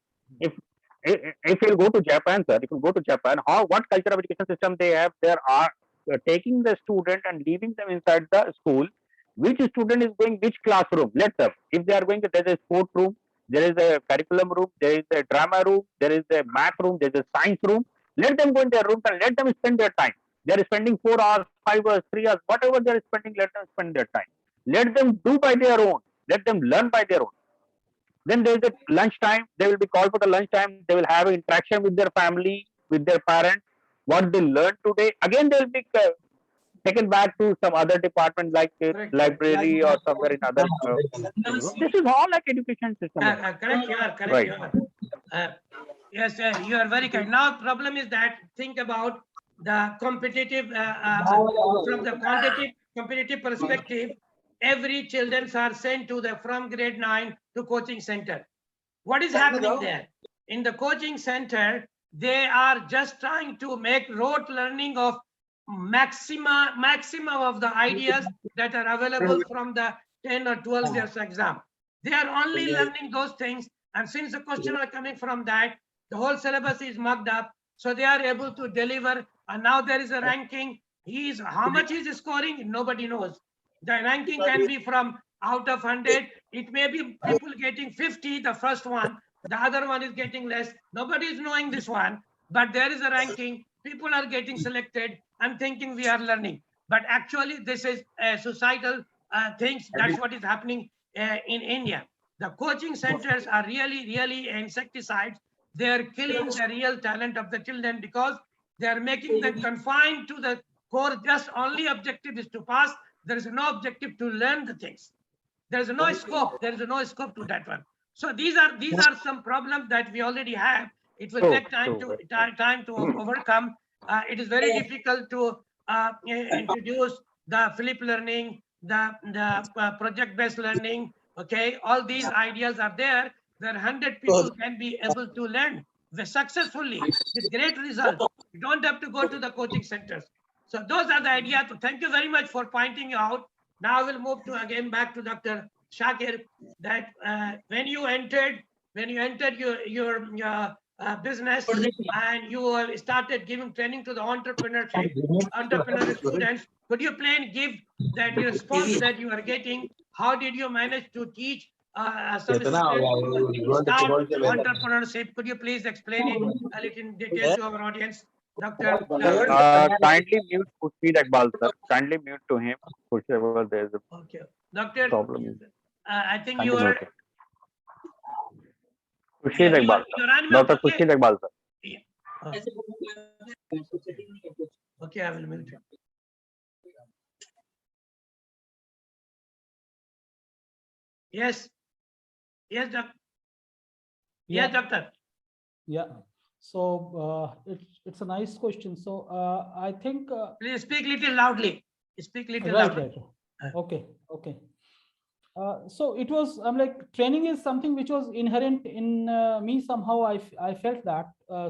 if you go to Japan, sir, if you go to Japan, what culture of education system they have? They are taking the student and leaving them inside the school. Which student is going which classroom? Let them. If they are going, there is a sport room, there is a curriculum room, there is a drama room, there is a math room, there is a science room. Let them go in their rooms and let them spend their time. They are spending 4 hours, 5 hours, 3 hours, whatever they are spending, let them spend their time. Let them do by their own. Let them learn by their own. Then there is a lunch time. They will be called for the lunch time. They will have an interaction with their family, with their parents. What they learned today, again they will be taken back to some other department like Correct. library or somewhere in other. This is all like education system. Correct. You are correct. Right. You are. Yes, you are very kind. Now, problem is that think about the competitive from the quantitative competitive perspective. Every children are sent to the from grade 9 to coaching center. What is happening there? In the coaching center, they are just trying to make rote learning of maximum of the ideas that are available from the 10 or 12 years exam. They are only learning those things, and since the question are coming from that, the whole syllabus is mucked up, so they are able to deliver. And now there is a ranking. How much he is scoring, nobody knows. The ranking can be from out of 100. It may be people getting 50, the first one, the other one is getting less. Nobody is knowing this one, but there is a ranking. People are getting selected and thinking we are learning, but actually this is societal things. That's what is happening in India. The coaching centers are really insecticides. They are killing the real talent of the children because they are making them confined to the core. Just only objective is to pass. There is no objective to learn the things. There is no scope. There is no scope to that one. So these are some problems that we already have. It will take time to overcome. It is very difficult to introduce the flip learning, the project-based learning. Okay, all these ideas are there where 100 people can be able to learn successfully with great results. You don't have to go to the coaching centers. So those are the ideas. Thank you very much for pointing out. Now we'll move to again back to Dr. Shakir. That when you entered your business and you started giving training to the entrepreneurial students, could you please give that response that you are getting? How did you manage to teach some start entrepreneurship? Could you please explain it a little in detail to our audience, Dr. Kindly mute Khurshid Iqbal, sir. Kindly mute to him. Khurshid Iqbal, there is a Okay, Doctor. problem. I think you are. Khurshid Iqbal, Dr. Khurshid Iqbal, sir. Yeah. Okay, I will mute you. Yes. Yes, doctor. Yes, doctor. Yeah. So it's a nice question. So I think please speak little loudly. Speak little loudly. Right. Okay. So it was, I'm like, training is something which was inherent in me somehow. I felt that.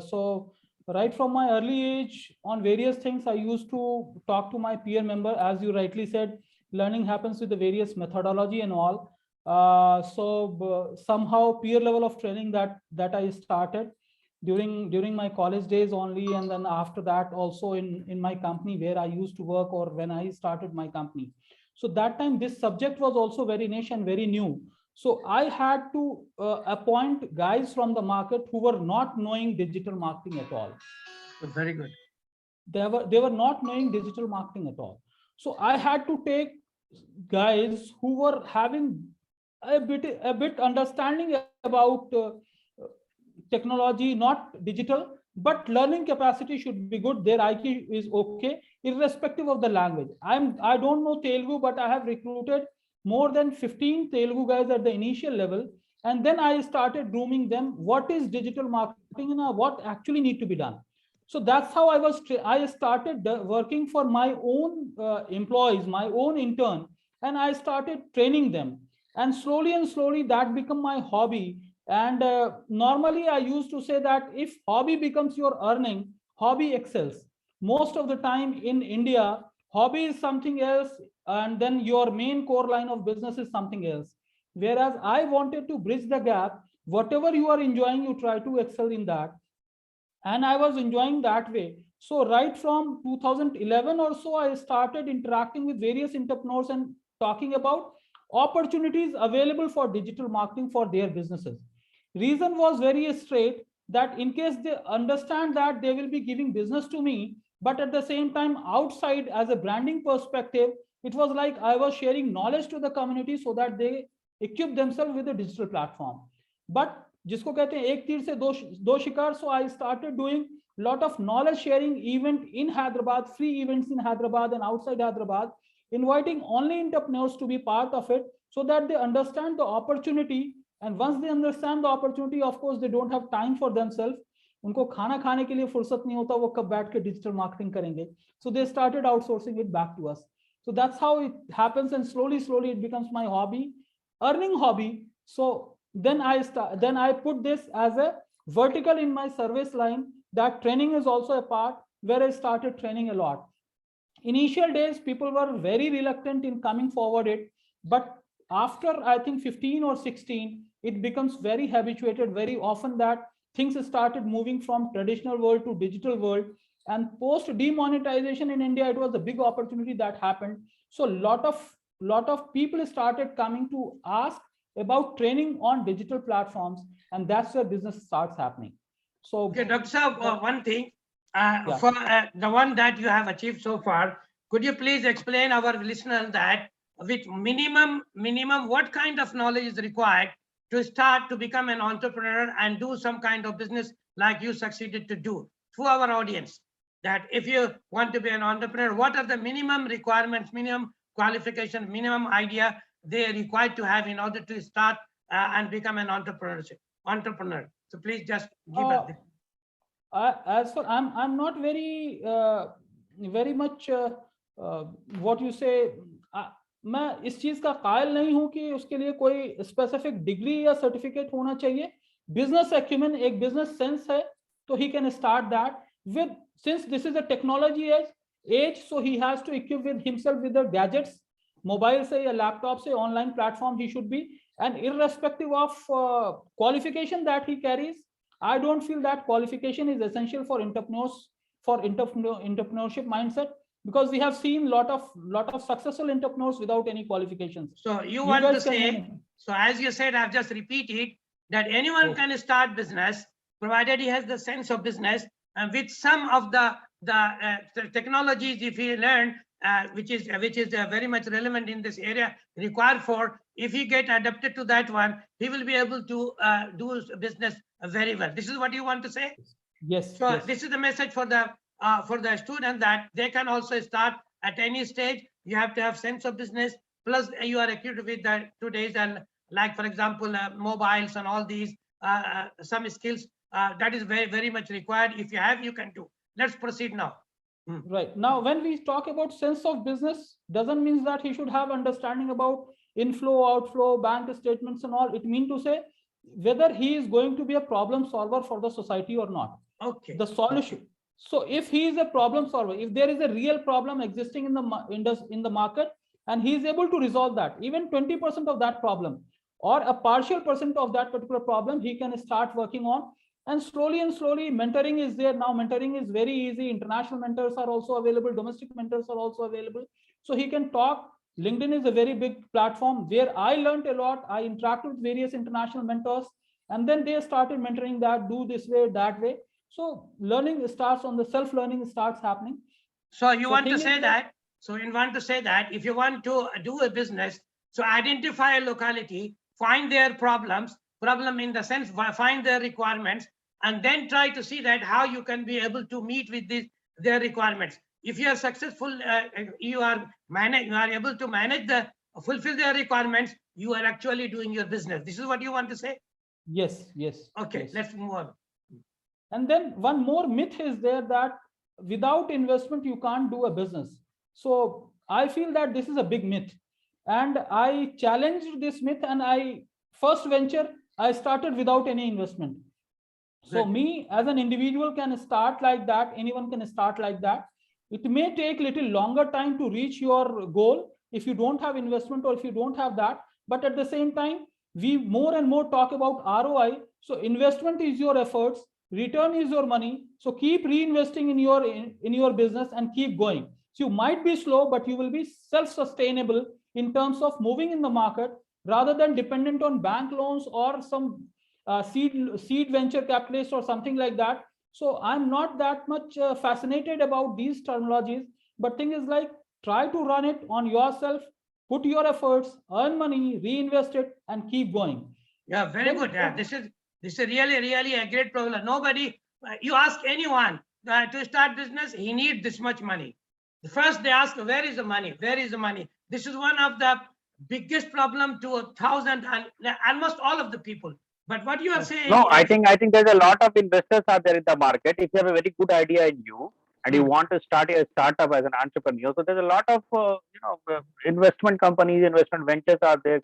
So right from my early age on various things, I used to talk to my peer member. As you rightly said, learning happens with the various methodology and all. So somehow peer level of training that I started during my college days only, and then after that also in my company where I used to work, or when I started my company. So that time this subject was also very niche and very new. So I had to appoint guys from the market who were not knowing digital marketing at all. Very good. They were not knowing digital marketing at all. So I had to take guys who were having a bit understanding about technology, not digital, but learning capacity should be good. Their IQ is okay, irrespective of the language. I don't know Telugu, but I have recruited more than 15 Telugu guys at the initial level, and then I started grooming them. What is digital marketing and what actually need to be done? So that's how I started working for my own employees, my own intern, and I started training them. And slowly that became my hobby. And normally I used to say that if hobby becomes your earning, hobby excels. Most of the time in India, hobby is something else, and then your main core line of business is something else. Whereas I wanted to bridge the gap. Whatever you are enjoying, you try to excel in that. And I was enjoying that way. So right from 2011 or so, I started interacting with various entrepreneurs and talking about opportunities available for digital marketing for their businesses. Reason was very straight, that in case they understand that they will be giving business to me, but at the same time outside as a branding perspective, it was like I was sharing knowledge to the community so that they equip themselves with a digital platform. but जिसको कहते हैं एक तीर से दो शिकार. So I started doing lot of knowledge sharing event in Hyderabad, free events in Hyderabad and outside Hyderabad, inviting only entrepreneurs to be part of it so that they understand the opportunity. And once they understand the opportunity, of course, they don't have time for themselves. उनको खाना खाने के लिए फुर्सत नहीं होता, वो कब बैठ के डिजिटल मार्केटिंग करेंगे. So they started outsourcing it back to us. So that's how it happens, and slowly it becomes my hobby, earning hobby. So then I put this as a vertical in my service line, that training is also a part, where I started training a lot. Initial days, people were very reluctant in coming forward it, but after I think 15 or 16, it becomes very habituated very often that things started moving from traditional world to digital world. And post demonetization in India, it was a big opportunity that happened. So lot of people started coming to ask about training on digital platforms, and that's where business starts happening. So okay, Dr. Saab, one thing, for the one that you have achieved so far, could you please explain our listeners that with minimum, what kind of knowledge is required to start to become an entrepreneur and do some kind of business like you succeeded to do, to our audience, that if you want to be an entrepreneur, what are the minimum requirements, minimum qualification, minimum idea they are required to have in order to start and become an entrepreneur? So please just give us. As for I'm not very much what you say. मैं इस चीज का कायल नहीं हूं कि उसके लिए कोई स्पेसिफिक डिग्री या सर्टिफिकेट होना चाहिए. बिजनेस एक्यूमेन, एक बिजनेस सेंस है, तो he can start that with, since this is a technology age, so he has to equip with himself with the gadgets, mobile से या laptop से, online platform he should be, and irrespective of qualification that he carries, I don't feel that qualification is essential for entrepreneurs, for entrepreneurship mindset, because we have seen lot of successful entrepreneurs without any qualifications. So you want to say, so as you said, I've just repeated that anyone can start business provided he has the sense of business, and with some of the technologies, if he learn, which is very much relevant in this area, required for, if he get adapted to that one, he will be able to do business very well. This is what you want to say? Yes. So yes. this is the message for the student, that they can also start at any stage. You have to have sense of business, plus you are equipped with the today's, and like for example mobiles and all these some skills that is very much required. If you have, you can do. Let's proceed now. Right. Now, when we talk about sense of business, doesn't mean that he should have understanding about inflow, outflow, bank statements and all. It means to say whether he is going to be a problem solver for the society or not. Okay. The solution. So if he is a problem solver, if there is a real problem existing in the market, and he is able to resolve that, even 20% of that problem or a partial percent of that particular problem, he can start working on. And slowly mentoring is there. Now mentoring is very easy. International mentors are also available. Domestic mentors are also available. So he can talk. LinkedIn is a very big platform where I learned a lot. I interacted with various international mentors, and then they started mentoring that, do this way, that way. So learning starts on the self-learning starts happening. So you want to say that, if you want to do a business, so identify a locality, find their problem in the sense, find their requirements, and then try to see that how you can be able to meet with their requirements. If you are successful, you are able to manage fulfill their requirements, you are actually doing your business. This is what you want to say? Yes. Okay, yes. Let's move on. And then one more myth is there, that without investment, you can't do a business. So I feel that this is a big myth. And I challenged this myth, and first venture, I started without any investment. So me as an individual can start like that. Anyone can start like that. It may take little longer time to reach your goal if you don't have investment or if you don't have that. But at the same time, we more and more talk about ROI. So investment is your efforts, return is your money. So keep reinvesting in your business and keep going. So you might be slow, but you will be self-sustainable in terms of moving in the market, rather than dependent on bank loans or some seed venture capitalist or something like that. So I'm not that much fascinated about these terminologies, but thing is like, try to run it on yourself, put your efforts, earn money, reinvest it, and keep going. Yeah, very Then- good. Yeah, this is really a great problem. Nobody, you ask anyone to start business, he needs this much money. First, they ask, where is the money? Where is the money? This is one of the biggest problem to 1,000 and almost all of the people. But what you are saying No, I is, think there's a lot of investors out there in the market. If you have a very good idea in you and you Hmm. want to start a startup as an entrepreneur, so there's a lot of investment companies, investment ventures are there,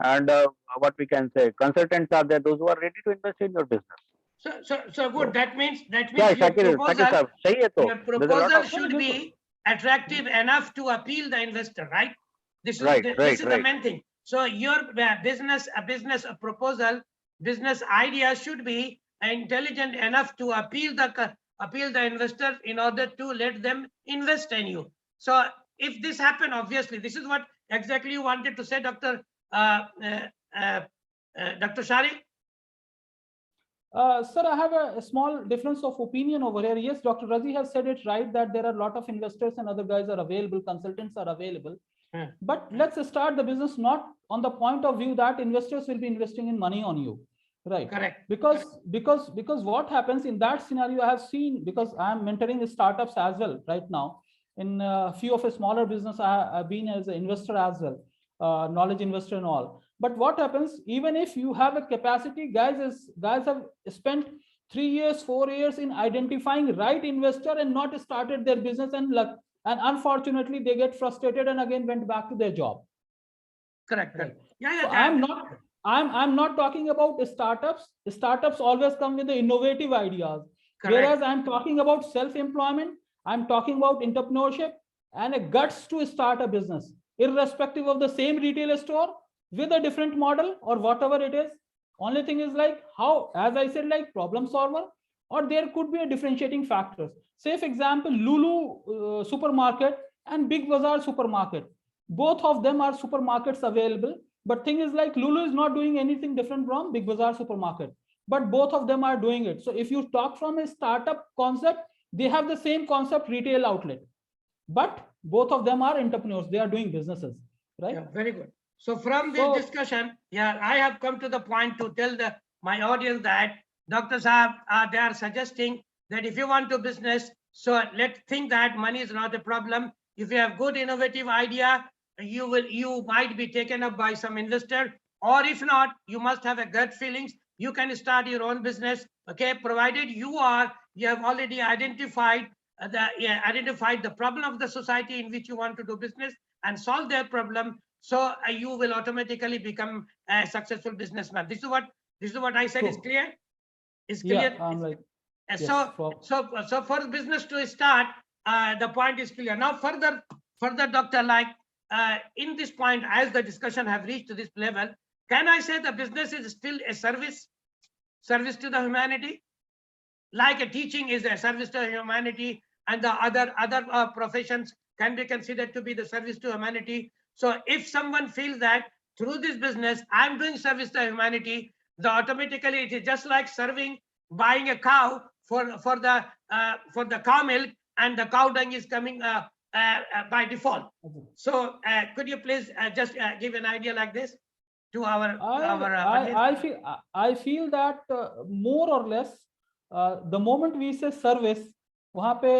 and what we can say, consultants are there. Those who are ready to invest in your business. so good. So, That means yeah, your Shakir proposal, sir, सही है तो. your There's a lot proposal of should be attractive enough to appeal the investor, right? This is this is the main thing. So your business proposal, business idea should be intelligent enough to appeal the investor in order to let them invest in you. So if this happen, obviously, this is what exactly you wanted to say, Dr. Dr. Shari. Sir, I have a small difference of opinion over here. Yes, Dr. Razi has said it right that there are a lot of investors and other guys are available, consultants are available. But let's start the business not on the point of view that investors will be investing in money on you, right? Correct. Because what happens in that scenario, I have seen, because I am mentoring startups as well right now. In a few of a smaller business, I've been as an investor as well, knowledge investor and all. But what happens, even if you have a capacity, guys have spent 3 years, 4 years in identifying right investor and not started their business, and unfortunately they get frustrated and again went back to their job. Correct. Right. Yeah. So I'm not talking about startups. Startups always come with the innovative ideas. Correct. Whereas I'm talking about self-employment, I'm talking about entrepreneurship and a guts to start a business, irrespective of the same retail store with a different model or whatever it is. Only thing is like how, as I said, like problem solver, or there could be a differentiating factors. Say, for example, Lulu supermarket and Big Bazaar supermarket. Both of them are supermarkets available. But thing is like Lulu is not doing anything different from Big Bazaar supermarket. But both of them are doing it. So if you talk from a startup concept, they have the same concept retail outlet. But both of them are entrepreneurs. They are doing businesses, right? Yeah, very good. So from this discussion, yeah, I have come to the point to tell my audience that Dr. Saab, they are suggesting that if you want to business, so let's think that money is not a problem. If you have good innovative idea, you might be taken up by some investor, or if not, you must have a gut feelings. You can start your own business, okay, provided you have already identified the problem of the society in which you want to do business and solve their problem. So you will automatically become a successful businessman. This is what I said. Is clear? Is clear? Yeah, I'm like, yes, so for business to start, the point is clear. Now further, Doctor, like in this point, as the discussion have reached to this level, can I say the business is still a service to the humanity? Like a teaching is a service to humanity, and the other professions can be considered to be the service to humanity. So if someone feels that through this business I'm doing service to humanity, automatically it is just like buying a cow for the cow milk, and the cow dung is coming by default. So could you please just give an idea like this to our audience? I feel that more or less the moment we say service, वहाँ पे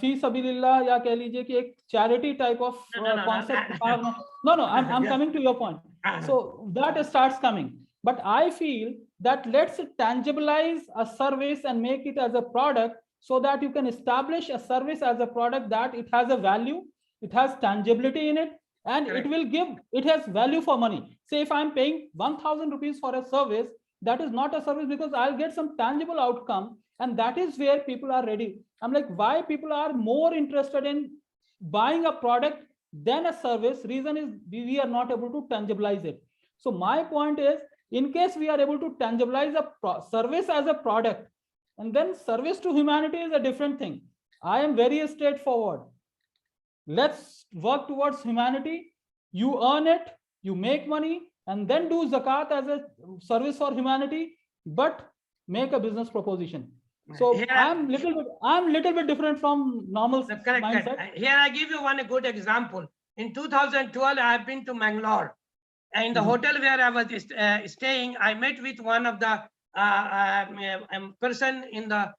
फी सबीलिल्लाह या कह लीजिए कि एक charity type of concept. No, I'm coming to your point. So that starts coming. But I feel that let's tangibilize a service and make it as a product, so that you can establish a service as a product that it has a value, it has tangibility in it, and it has value for money. Say if I'm paying 1,000 rupees for a service, that is not a service, because I'll get some tangible outcome, and that is where people are ready. I'm like, why people are more interested in buying a product than a service? Reason is we are not able to tangibilize it. So my point is, in case we are able to tangibilize a service as a product, and then service to humanity is a different thing. I am very straightforward. Let's work towards humanity. You earn it, you make money, and then do zakat as a service for humanity, but make a business proposition. So I'm little bit different from normal mindset. Here I give you one good example. In 2012, I have been to Mangalore. in the hotel where I was staying, I met with one of the person in the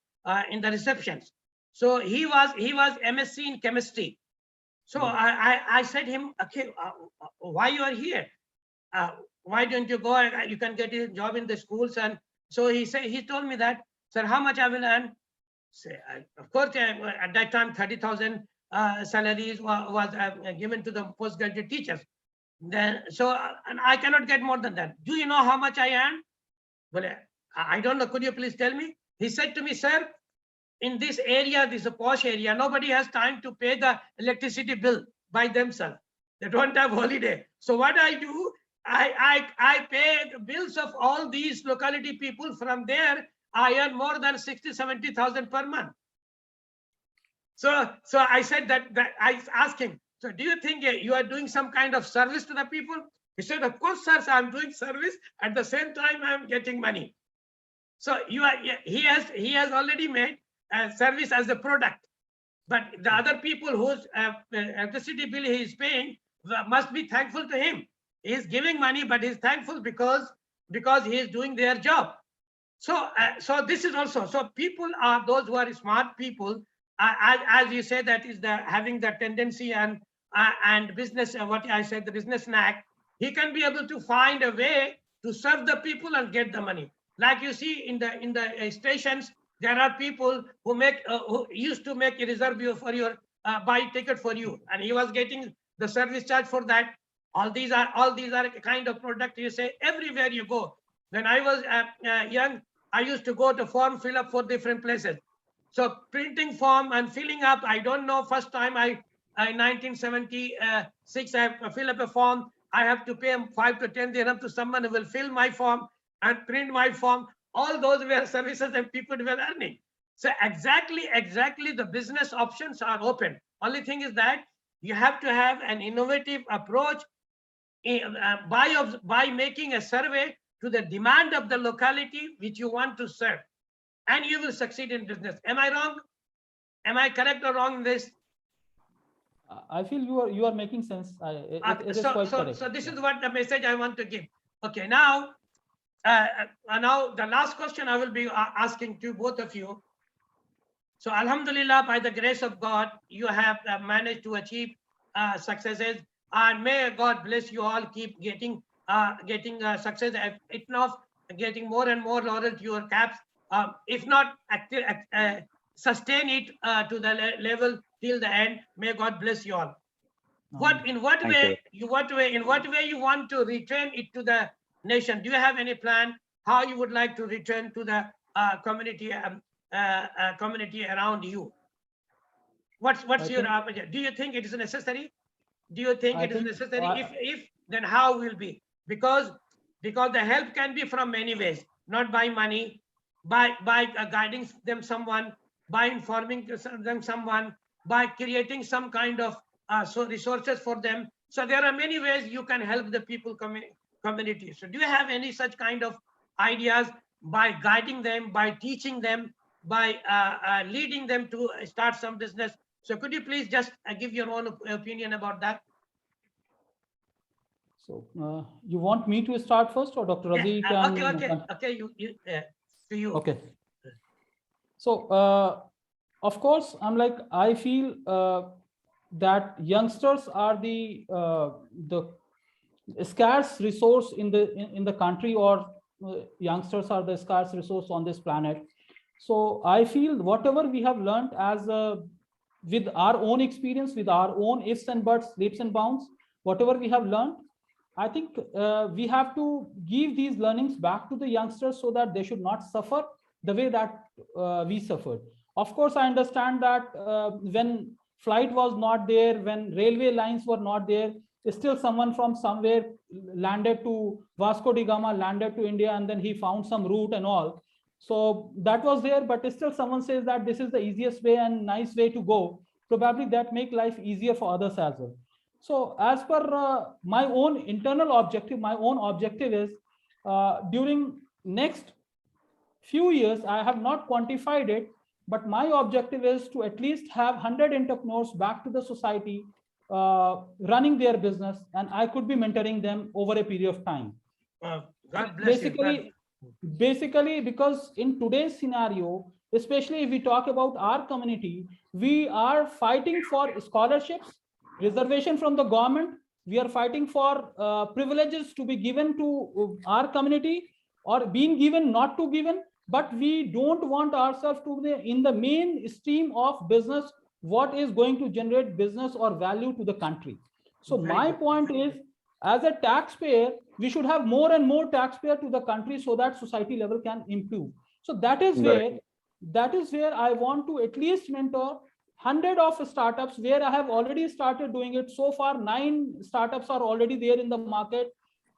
receptions. So he was MSc in chemistry. So I said him, okay, why you are here? Why don't you go? You can get a job in the schools. And so he told me that, sir, how much I will earn? Say, of course, at that time, 30,000 salaries was given to the postgraduate teachers. Then, so, and I cannot get more than that. Do you know how much I earn? Well, I don't know. Could you please tell me? He said to me, sir, in this area, this is a posh area, nobody has time to pay the electricity bill by themselves. They don't have holiday. So what I do, I pay the bills of all these locality people. From there, I earn more than 60,000-70,000 per month. So I said that I asked him, so do you think you are doing some kind of service to the people? He said, of course, sir, I'm doing service. At the same time, I'm getting money. So he has already made service as a product. But the other people whose electricity bill he is paying must be thankful to him. He is giving money, but he's thankful because he is doing their job. So this is also, so people are those who are smart people, as you say, that is having the tendency and business, what I said, the business knack. He can be able to find a way to serve the people and get the money. Like you see in the stations, there are people who used to make a reserve for your buy ticket for you, and he was getting the service charge for that. All these are a kind of product you say everywhere you go. When I was young, I used to go to form fill up for different places. So printing form and filling up, I don't know. First time in 1976, I fill up a form. I have to pay 5 to 10 dirham to someone who will fill my form and print my form. All those were services that people were earning. So exactly the business options are open. Only thing is that you have to have an innovative approach by making a survey to the demand of the locality which you want to serve, and you will succeed in business. Am I wrong? Am I correct or wrong in this? I feel you are making sense. It is quite correct. So this is what the message I want to give. Okay, now the last question I will be asking to both of you. So Alhamdulillah, by the grace of God, you have managed to achieve successes, and may God bless you all. Keep getting success. If not, getting more and more laurel to your caps. If not, sustain it to the level till the end. May God bless you all. In what way you want to return it to the nation? Do you have any plan how you would like to return to the community around you? What's your do you think it is necessary? Do you think it is necessary? If then how will be? Because the help can be from many ways, not by money, by guiding them someone, by informing them someone, by creating some kind of resources for them. So there are many ways you can help the people community. So do you have any such kind of ideas by guiding them, by teaching them, by leading them to start some business? So could you please just give your own opinion about that? So you want me to start first, or Dr. Razi can? Okay. To you. Okay. So of course, I feel that youngsters are the scarce resource in the country, or youngsters are the scarce resource on this planet. So I feel whatever we have learned with our own experience, with our own ifs and buts, leaps and bounds, whatever we have learned, I think we have to give these learnings back to the youngsters so that they should not suffer the way that we suffered. Of course, I understand that when flight was not there, when railway lines were not there, still someone from somewhere landed to Vasco da Gama, landed to India, and then he found some route and all. So that was there, but still someone says that this is the easiest way and nice way to go. Probably that make life easier for others as well. So as per my own internal objective, my own objective is during next few years, I have not quantified it, but my objective is to at least have 100 entrepreneurs back to the society running their business, and I could be mentoring them over a period of time. God bless you. Basically, because in today's scenario, especially if we talk about our community, we are fighting for scholarships, reservation from the government. We are fighting for privileges to be given to our community, or being given, not to given. But we don't want ourselves to be in the mainstream of business, what is going to generate business or value to the country. So my point is, as a taxpayer, we should have more and more taxpayer to the country so that society level can improve. So that is where I want to at least mentor 100 of startups, where I have already started doing it. So far, 9 startups are already there in the market.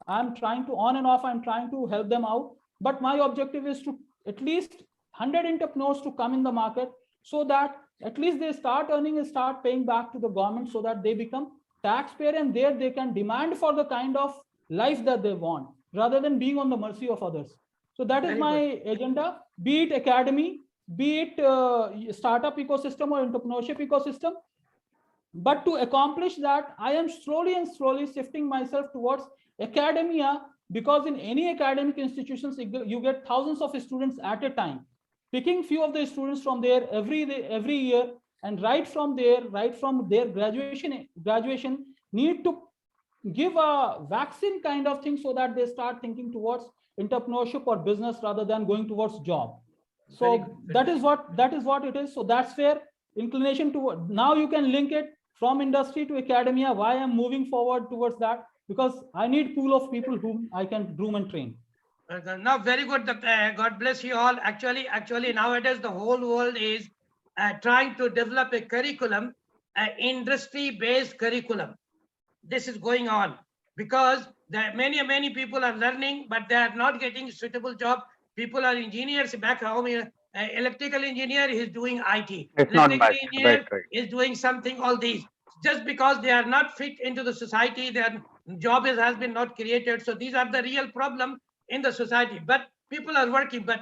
I'm trying to, on and off, I'm trying to help them out. But my objective is to at least 100 entrepreneurs to come in the market, so that at least they start earning and start paying back to the government, so that they become taxpayer, and there they can demand for the kind of life that they want, rather than being on the mercy of others. So that is my agenda, be it academy, be it startup ecosystem or entrepreneurship ecosystem. But to accomplish that, I am slowly and slowly shifting myself towards academia, because in any academic institutions, you get thousands of students at a time. Picking few of the students from there every year, and right from their graduation, need to give a vaccine kind of thing, so that they start thinking towards entrepreneurship or business rather than going towards job. So that is what it is. So that's where inclination to, now you can link it from industry to academia, why I'm moving forward towards that, because I need pool of people whom I can groom and train. Now, very good. God bless you all. Actually, nowadays the whole world is trying to develop a curriculum, industry-based curriculum. This is going on because there many people are learning, but they are not getting suitable job. People are engineers back home. Electrical engineer is doing IT. It's electrical not engineer right. is doing something. All these, just because they are not fit into the society, their job has been not created. So these are the real problem in the society. But people are working. But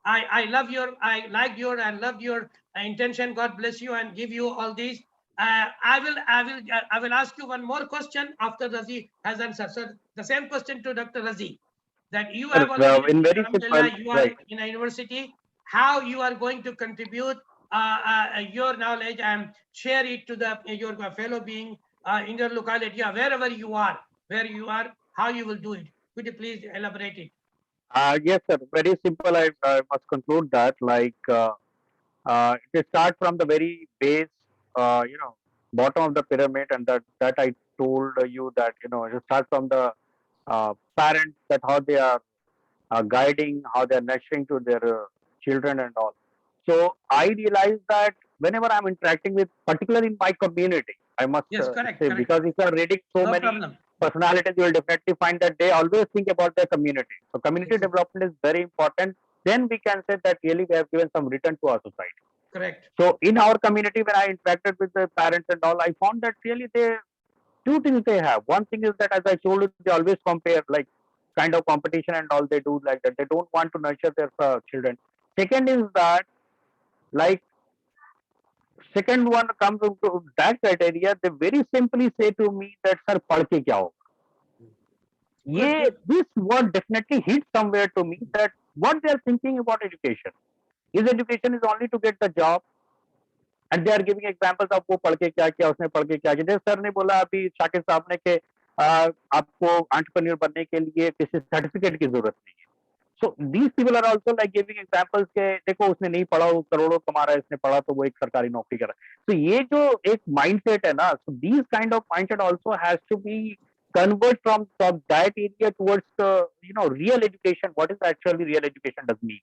I love your, I like your, and love your intention. God bless you and give you all these. I will ask you one more question after Razi has answered. So the same question to Dr. Razi, that you have already, in very simple, you are in a university, how you are going to contribute your knowledge and share it to your fellow being in your locality, wherever you are, how you will do it. Could you please elaborate it? Yes, sir. Very simple. I must conclude that, it starts from the very base, bottom of the pyramid, and that I told you that, it starts from the parents, that how they are guiding, how they are nurturing to their children and all. So I realized that whenever I'm interacting with, particularly in my community, I must say, because if you are reading so many personalities, you will definitely find that they always think about their community. So community development is very important. Then we can say that really we have given some return to our society. Correct. So in our community, when I interacted with the parents and all, I found that really two things they have. One thing is that, as I told you, they always compare, like kind of competition and all, they do like that. They don't want to nurture their children. Second is that, like, second one comes into that criteria, they very simply say to me that, sir, पढ़ के क्या होगा? This word definitely hits somewhere to me, that what they are thinking about education. Is education is only to get the job, and they are giving examples of वो पढ़ के क्या किया, उसने पढ़ के क्या किया. जैसे सर ने बोला अभी शाकिर साहब ने कि आपको एंटरप्रेन्योर बनने के लिए किसी सर्टिफिकेट की जरूरत नहीं है. So these people are also like giving examples के देखो उसने नहीं पढ़ा, वो करोड़ों कमा रहा है, इसने पढ़ा तो वो एक सरकारी नौकरी कर रहा है. So ये जो एक mindset है ना, so these kind of mindset also has to be convert from that area towards the real education. What is actually real education does mean.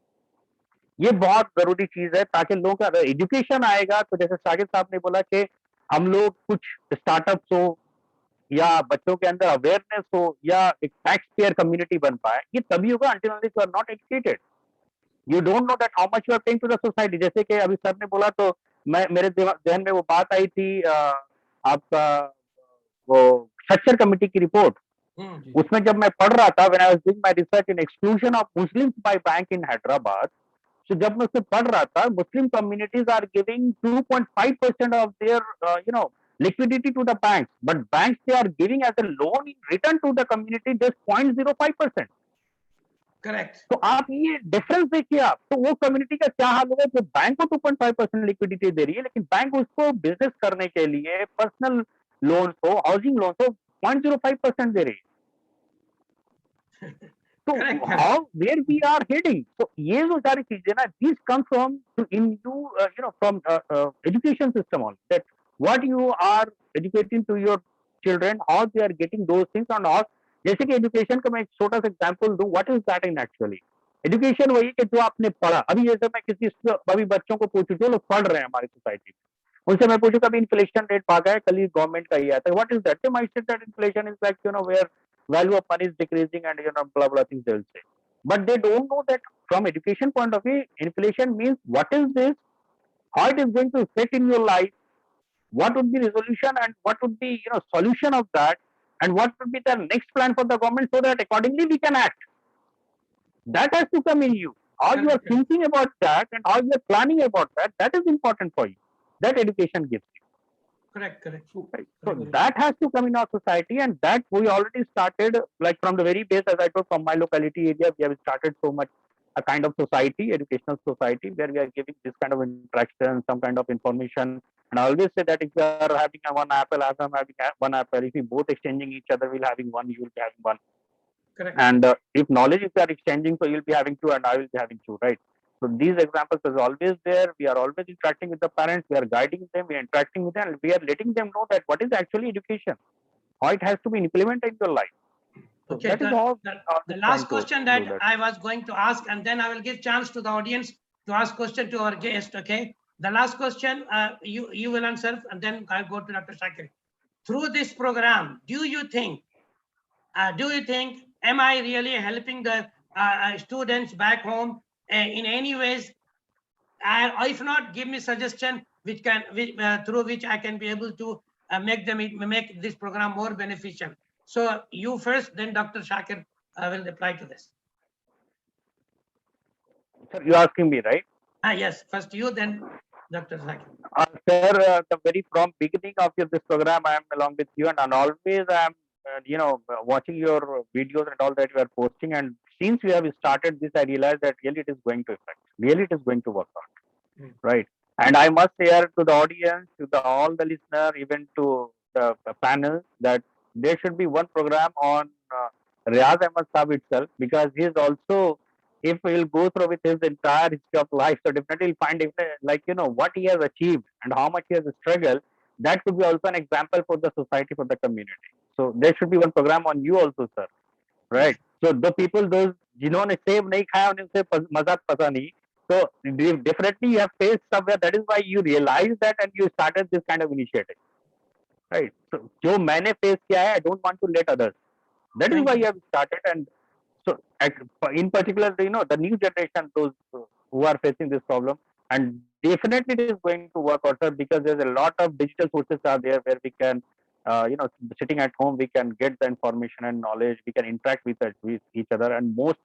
ये बहुत जरूरी चीज है, ताकि लोगों का एजुकेशन आएगा. तो जैसे शाकिर साहब ने बोला कि हम लोग कुछ स्टार्टअप्स हो, या बच्चों के अंदर अवेयरनेस हो, या एक टैक्स पेयर कम्युनिटी बन पाए, ये तभी होगा until unless you are not educated. You don't know that how much you are paying to the society. जैसे कि अभी सर ने बोला, तो मेरे ध्यान में वो बात आई थी, आपका वो स्ट्रक्चर कमेटी की रिपोर्ट. उसमें जब मैं पढ़ रहा था, when I was doing my research in exclusion of Muslims by bank in Hyderabad, so जब मैं उसमें पढ़ रहा था, Muslim communities are giving 2.5% of their liquidity to the banks, but banks, they are giving as a loan in return to the community just 0.05%. Correct. तो आप ये difference देखिए, आप तो वो कम्युनिटी का क्या हाल होगा जो बैंक को 2.5% लिक्विडिटी दे रही है, लेकिन बैंक उसको बिजनेस करने के लिए पर्सनल लोन हो, हाउसिंग लोन हो, 0.05% दे रही है. तो how where we are heading, तो ये जो सारी चीजें ना, this come from in you from education system on that what you are educating to your children, how they are getting those things on. और जैसे कि एजुकेशन का मैं एक छोटा सा एग्जांपल दूं, what is that in actually education? वही कि जो आपने पढ़ा. अभी जैसे मैं किसी अभी बच्चों को पूछूं जो लोग पढ़ रहे हैं हमारी सोसाइटी में, उनसे मैं पूछूं कभी इन्फ्लेशन रेट भागा है, कल ही गवर्नमेंट का ही आता है, what is that? They might say that inflation is like where value of money is decreasing and blah blah things they'll say, but they don't know that from education point of view, inflation means what is this, how it is going to fit in your life, what would be resolution and what would be solution of that, and what would be the next plan for the government so that accordingly we can act. That has to come in you. How you are thinking about that and how you are planning about that, that is important for you. That education gives you. Correct. Right. So that has to come in our society, and that we already started, like from the very base, as I told, from my locality area, we have started so much a kind of society, educational society, where we are giving this kind of interaction, some kind of information. And I always say that if you are having one apple, as I'm having one apple, if we both exchanging each other, we'll having one, you will be having one. Correct. And if knowledge if you are exchanging, so you'll be having two, and I will be having two, right? So these examples is always there. We are always interacting with the parents. We are guiding them. We are interacting with them. And we are letting them know that what is actually education, how it has to be implemented in your life. So Okay. that is all. The last question that I was going to ask, and then I will give chance to the audience to ask question to our guest. Okay. The last question you will answer, and then I'll go to Dr. Shakir. Through this program, do you think, am I really helping the students back home in any ways? If not, give me suggestion which can through which I can be able to make this program more beneficial. So you first, then Dr. Shakir will reply to this. Sir, you're asking me, right? Yes, first you, then Dr. Shakir. Sir, the very from beginning of this program, I am along with you, and always I am, watching your videos and all that you are posting. And since we have started this, I realized that really it is going to affect. Really, it is going to work out, right? And I must say to the audience, to all the listener, even to the panel, that there should be one program on Reyaz Ahmad itself, because he is also, if we will go through with his entire history of life, so definitely you'll find what he has achieved and how much he has struggled. That could be also an example for the society, for the community. So there should be one program on you also, sir. Right? So the people, those जिन्होंने सेब नहीं खाया उनसे मजाक पता नहीं. So definitely you have faced somewhere. That is why you realize that and you started this kind of initiative. Right? So जो मैंने face किया है, I don't want to let others. That is why you have started. And so in particular, the new generation, those who are facing this problem, and definitely it is going to work out, sir, because there's a lot of digital sources are there where we can, sitting at home, we can get the information and knowledge, we can interact with each other, and most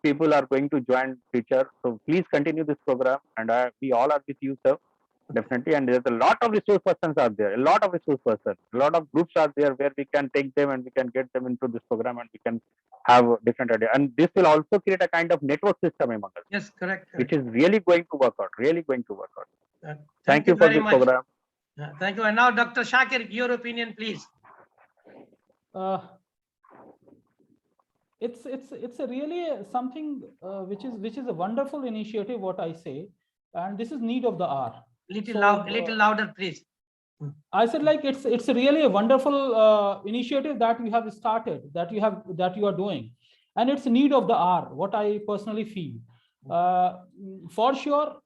people are going to join future. So please continue this program, and we all are with you, sir. Definitely, and there's a lot of resource persons are there, a lot of groups are there where we can take them and we can get them into this program, and we can have different ideas. And this will also create a kind of network system among us. Yes, correct. Which is really going to work out, Thank you for very this much. program. Thank you. And now, Dr. Shakir, your opinion, please. It's a really something which is a wonderful initiative, what I say, and this is need of the hour. Little louder, please. I said, like, it's really a wonderful initiative that you have started, that you are doing, and it's need of the hour, what I personally feel. For sure,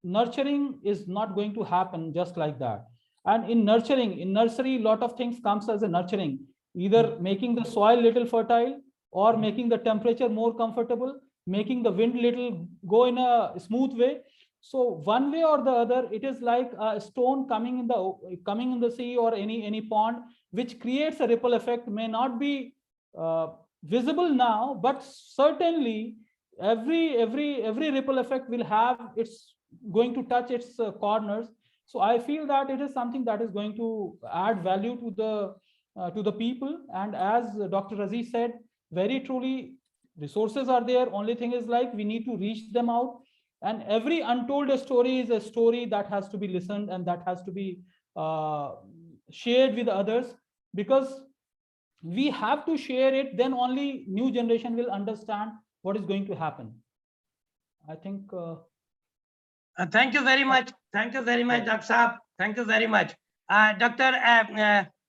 nurturing is not going to happen just like that. And in nursery, a lot of things comes as a nurturing, either making the soil little fertile, or making the temperature more comfortable, making the wind little go in a smooth way. So one way or the other, it is like a stone coming in the sea or any pond, which creates a ripple effect. May not be visible now, but certainly every ripple effect will have, it's going to touch its corners. So I feel that it is something that is going to add value to the people. And as Dr. Razi said, very truly, resources are there. Only thing is like we need to reach them out. And every untold story is a story that has to be listened and that has to be shared with others, because we have to share it. Then only new generation will understand what is going to happen. I think. Thank you very much. Thank you very much, Dr. Saab. Thank you very much. Dr.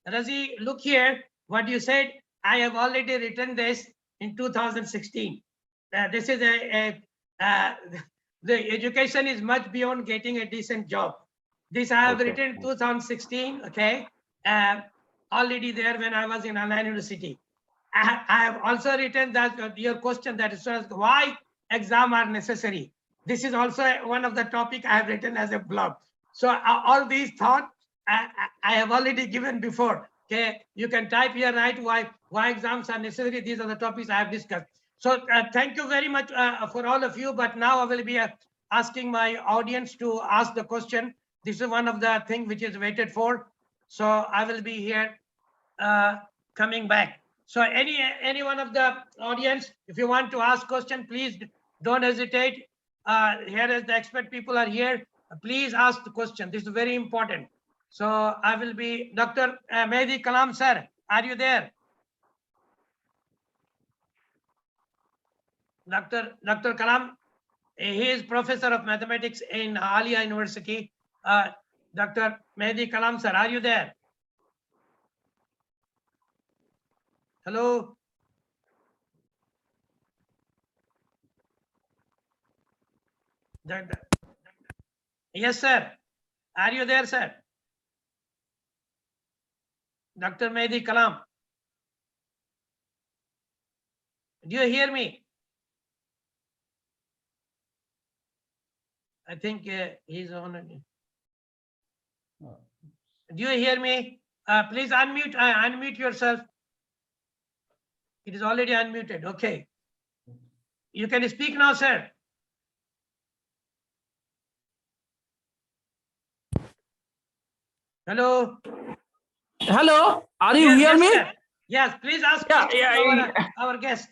Razi, look here, what you said. I have already written this in 2016. This is the education is much beyond getting a decent job. This I have written 2016, okay? Already there when I was in Anna University. I have also written that your question that is why exam are necessary. This is also one of the topic I have written as a blog. So all these thoughts I have already given before. Okay, you can type here, right? Why exams are necessary. These are the topics I have discussed. So thank you very much for all of you. But now I will be asking my audience to ask the question. This is one of the things which is waited for. So I will be here coming back. So any one of the audience, if you want to ask question, please don't hesitate. Here as the expert people are here, please ask the question. This is very important. So I will be Dr. Mehdi Kalam sir. Are you there? Dr. Kalam, he is professor of mathematics in Alia University. Dr. Mehdi Kalam sir, are you there? Hello. Yes, sir. Are you there, sir? Dr. Mehdi Kalam. Do you hear me? I think he's on again. Do you hear me? Please unmute yourself. It is already unmuted. Okay. You can speak now, sir. Hello. Hello, are you Yes, hear yes, me? sir. Yes, please ask our guest.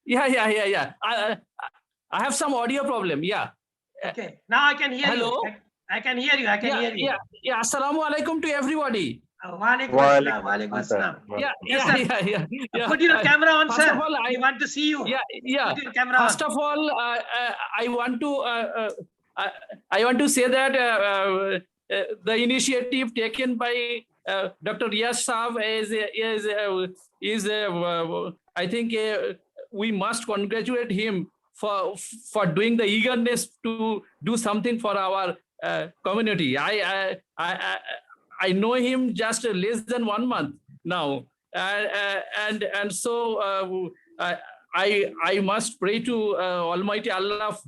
Yeah. I have some audio problem. Yeah. Okay. Now I can hear Hello? you. I can hear you. I can hear you. Yeah. Assalamu alaikum to everybody. Walaikum assalam. Walaikum assalam. Yes, sir. Yeah. Put your camera on, First sir. of all, I want to see you. Yeah. Put your camera First on. of all, I want to say that the initiative taken by Dr. Reyaz Saab is I think we must congratulate him for doing the eagerness to do something for our community. I know him just less than 1 month now, and so I must pray to Almighty Allah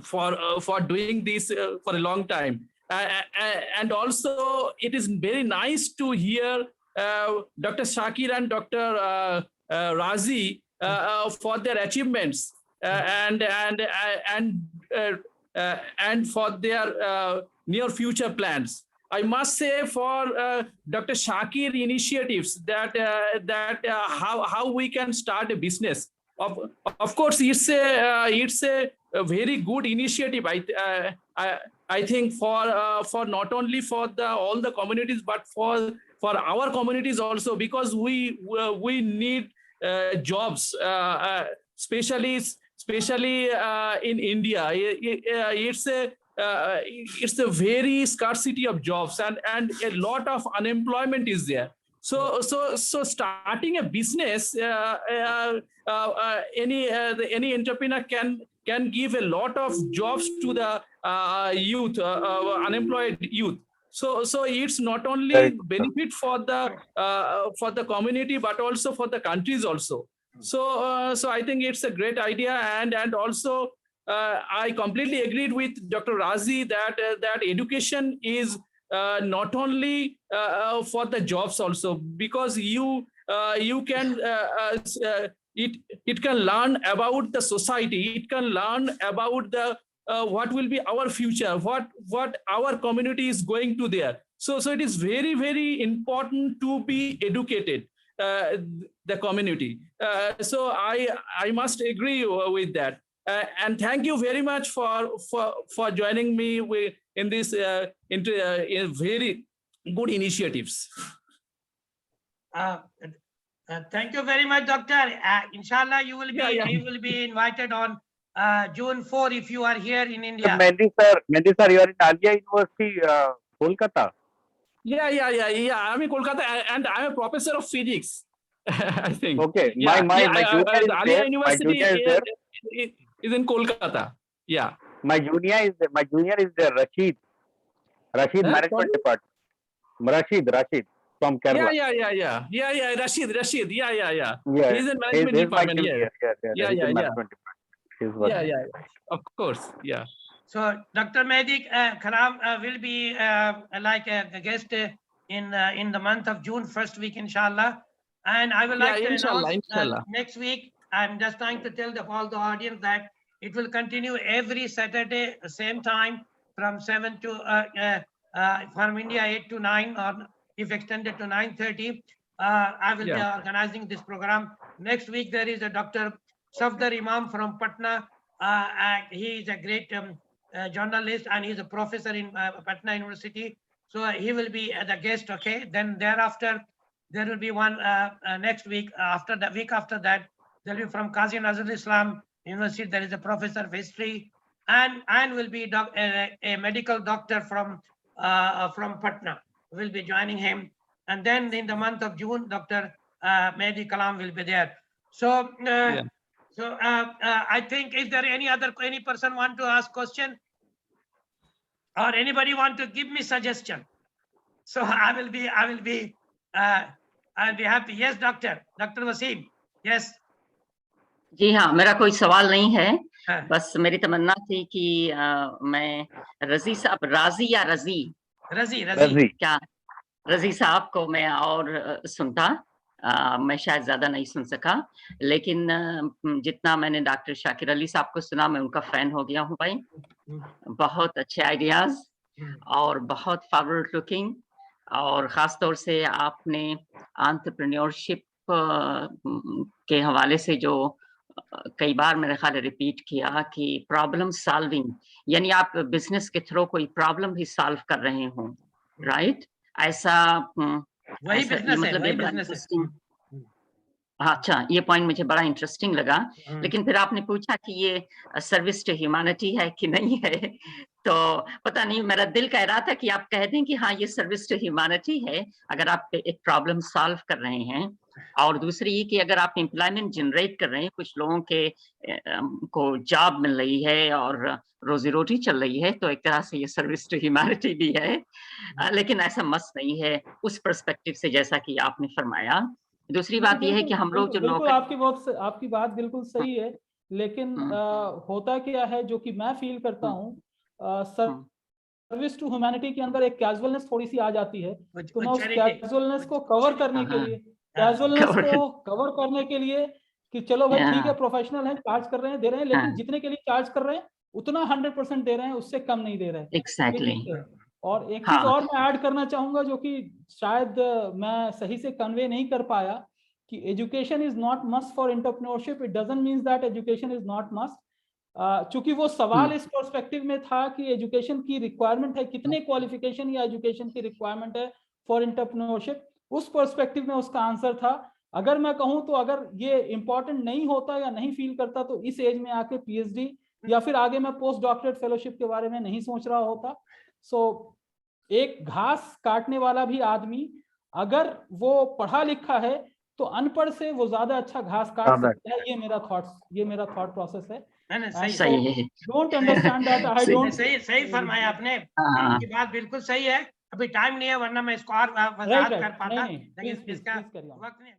for doing this for a long time. And also, it is very nice to hear Dr. Shakir and Dr. Razi for their achievements and for their near future plans. I must say for Dr. Shakir initiatives that how we can start a business. Of course, it's a very good initiative. I think for not only for all the communities, but for our communities also, because we need jobs, especially in India. It's a very scarcity of jobs, and a lot of unemployment is there. So starting a business, any entrepreneur can give a lot of jobs to the youth, unemployed youth. So it's not only benefit for the community, but also for the countries also. So I think it's a great idea, and also I completely agreed with Dr. Razi that education is not only for the jobs also, because you can it can learn about the society, it can learn about the what will be our future, what our community is going to there. So it is very, very important to be educated, the community. So I must agree with that. And thank you very much for joining me in this in very good initiatives. Thank you very much, Doctor. Inshallah, you will be you will be invited on June 4 if you are here in India. Mehdi sir, you are in Alia University, Kolkata. Yeah. I'm in Kolkata, and I'm a professor of physics. I think. Okay, my junior is Alia there. University My junior is there. Is in Kolkata. Yeah. My junior is there. Rashid, Management Sorry? Department. Rashid from Kerala. Yeah. Rashid. Yeah. Yeah, He's in management he's department. my junior. Yeah. He's in management department. He's working. Yeah. Of course. Yeah. So Dr. Mehdi Kalam will be like a guest in the month of June, first week, inshallah. And I would like to announce next week. I'm just trying to tell all the audience that it will continue every Saturday, same time, from 7 to from India 8 to 9, or if extended to 9:30. I will be organizing this program. Next week there is a Dr. Safdar Imam from Patna. He is a great journalist, and he's a professor in Patna University. So he will be the guest. Okay. Then thereafter there will be one next week. After the week after that, there will be from Qazi Nazrul Islam University. There is a professor of history, and will be a medical doctor from Patna will be joining him. And then in the month of June, Dr. Mehdi Kalam will be there. So. So I think, is there any person want to ask question, or anybody want to give me suggestion? So I will be happy. Yes, Dr. Wasim. Yes. जी हाँ, मेरा कोई सवाल नहीं है, बस मेरी तमन्ना थी कि मैं रजी साहब, राजी या रजी क्या रजी साहब को मैं और सुनता, मैं शायद ज्यादा नहीं सुन सका, लेकिन जितना मैंने डॉक्टर शाकिर अली साहब को सुना, मैं उनका फैन हो गया हूँ भाई। बहुत अच्छे आइडियाज और बहुत फॉरवर्ड लुकिंग, और खास तौर से आपने एंटरप्रेन्योरशिप के हवाले से जो कई बार मेरे ख्याल रिपीट किया कि प्रॉब्लम सॉल्विंग, यानी आप बिजनेस के थ्रू कोई प्रॉब्लम भी सॉल्व कर रहे हो, राइट? ऐसा वही बिजनेस है। अच्छा, ये पॉइंट मुझे बड़ा इंटरेस्टिंग लगा। लेकिन फिर आपने पूछा कि ये सर्विस टू ह्यूमैनिटी है कि नहीं है, तो पता नहीं, मेरा दिल कह रहा था कि आप कह दें कि हाँ, ये सर्विस टू ह्यूमैनिटी है अगर आप एक प्रॉब्लम सॉल्व कर रहे हैं, और दूसरी ये कि अगर आप एम्प्लॉयमेंट जनरेट कर रहे हैं, कुछ लोगों के को जॉब मिल रही है और रोजी रोटी चल रही है, तो एक तरह से ये सर्विस टू ह्यूमैनिटी भी है। लेकिन ऐसा मस्त नहीं है उस पर्सपेक्टिव से, जैसा कि आपने फरमाया। दूसरी बात यह है कि हम लोग जो बिल्कुल आपकी बात बिल्कुल सही है, लेकिन होता क्या है, जो कि मैं फील करता हूँ, सर्विस टू ह्यूमैनिटी के अंदर एक कैजुअलनेस थोड़ी सी आ जाती है। तो मैं उस कैजुअलनेस को कवर करने के लिए कि चलो भाई ठीक है, प्रोफेशनल है, चार्ज कर रहे हैं, दे रहे हैं, लेकिन जितने के लिए चार्ज कर रहे हैं उतना 100% दे रहे हैं, उससे कम नहीं दे रहे हैं। एग्जैक्टली। और एक चीज और मैं ऐड करना चाहूंगा, जो कि शायद मैं सही से कन्वे नहीं कर पाया, कि education is not must for entrepreneurship. It doesn't mean that education is not must. चूंकि वो सवाल इस पर्सपेक्टिव में था कि एजुकेशन की रिक्वायरमेंट है, कितने क्वालिफिकेशन या एजुकेशन की रिक्वायरमेंट है फॉर एंटरप्रेन्योरशिप, उस पर्सपेक्टिव में उसका आंसर था। अगर मैं कहूँ तो अगर ये इंपॉर्टेंट नहीं होता या नहीं फील करता, तो इस एज में आके पीएचडी या फिर आगे मैं पोस्ट डॉक्टरेट फेलोशिप के बारे में नहीं सोच रहा होता। सो एक घास काटने वाला भी आदमी अगर वो पढ़ा लिखा है, तो अनपढ़ से वो ज्यादा अच्छा घास काट सकता है। ये मेरा थॉट प्रोसेस है। सही है। Don't understand that I don't. सही फरमाया आपने, आपकी बात बिल्कुल सही है। अभी टाइम नहीं है, वरना मैं इसको और वजाहत कर पाता, लेकिन इसका वक्त नहीं।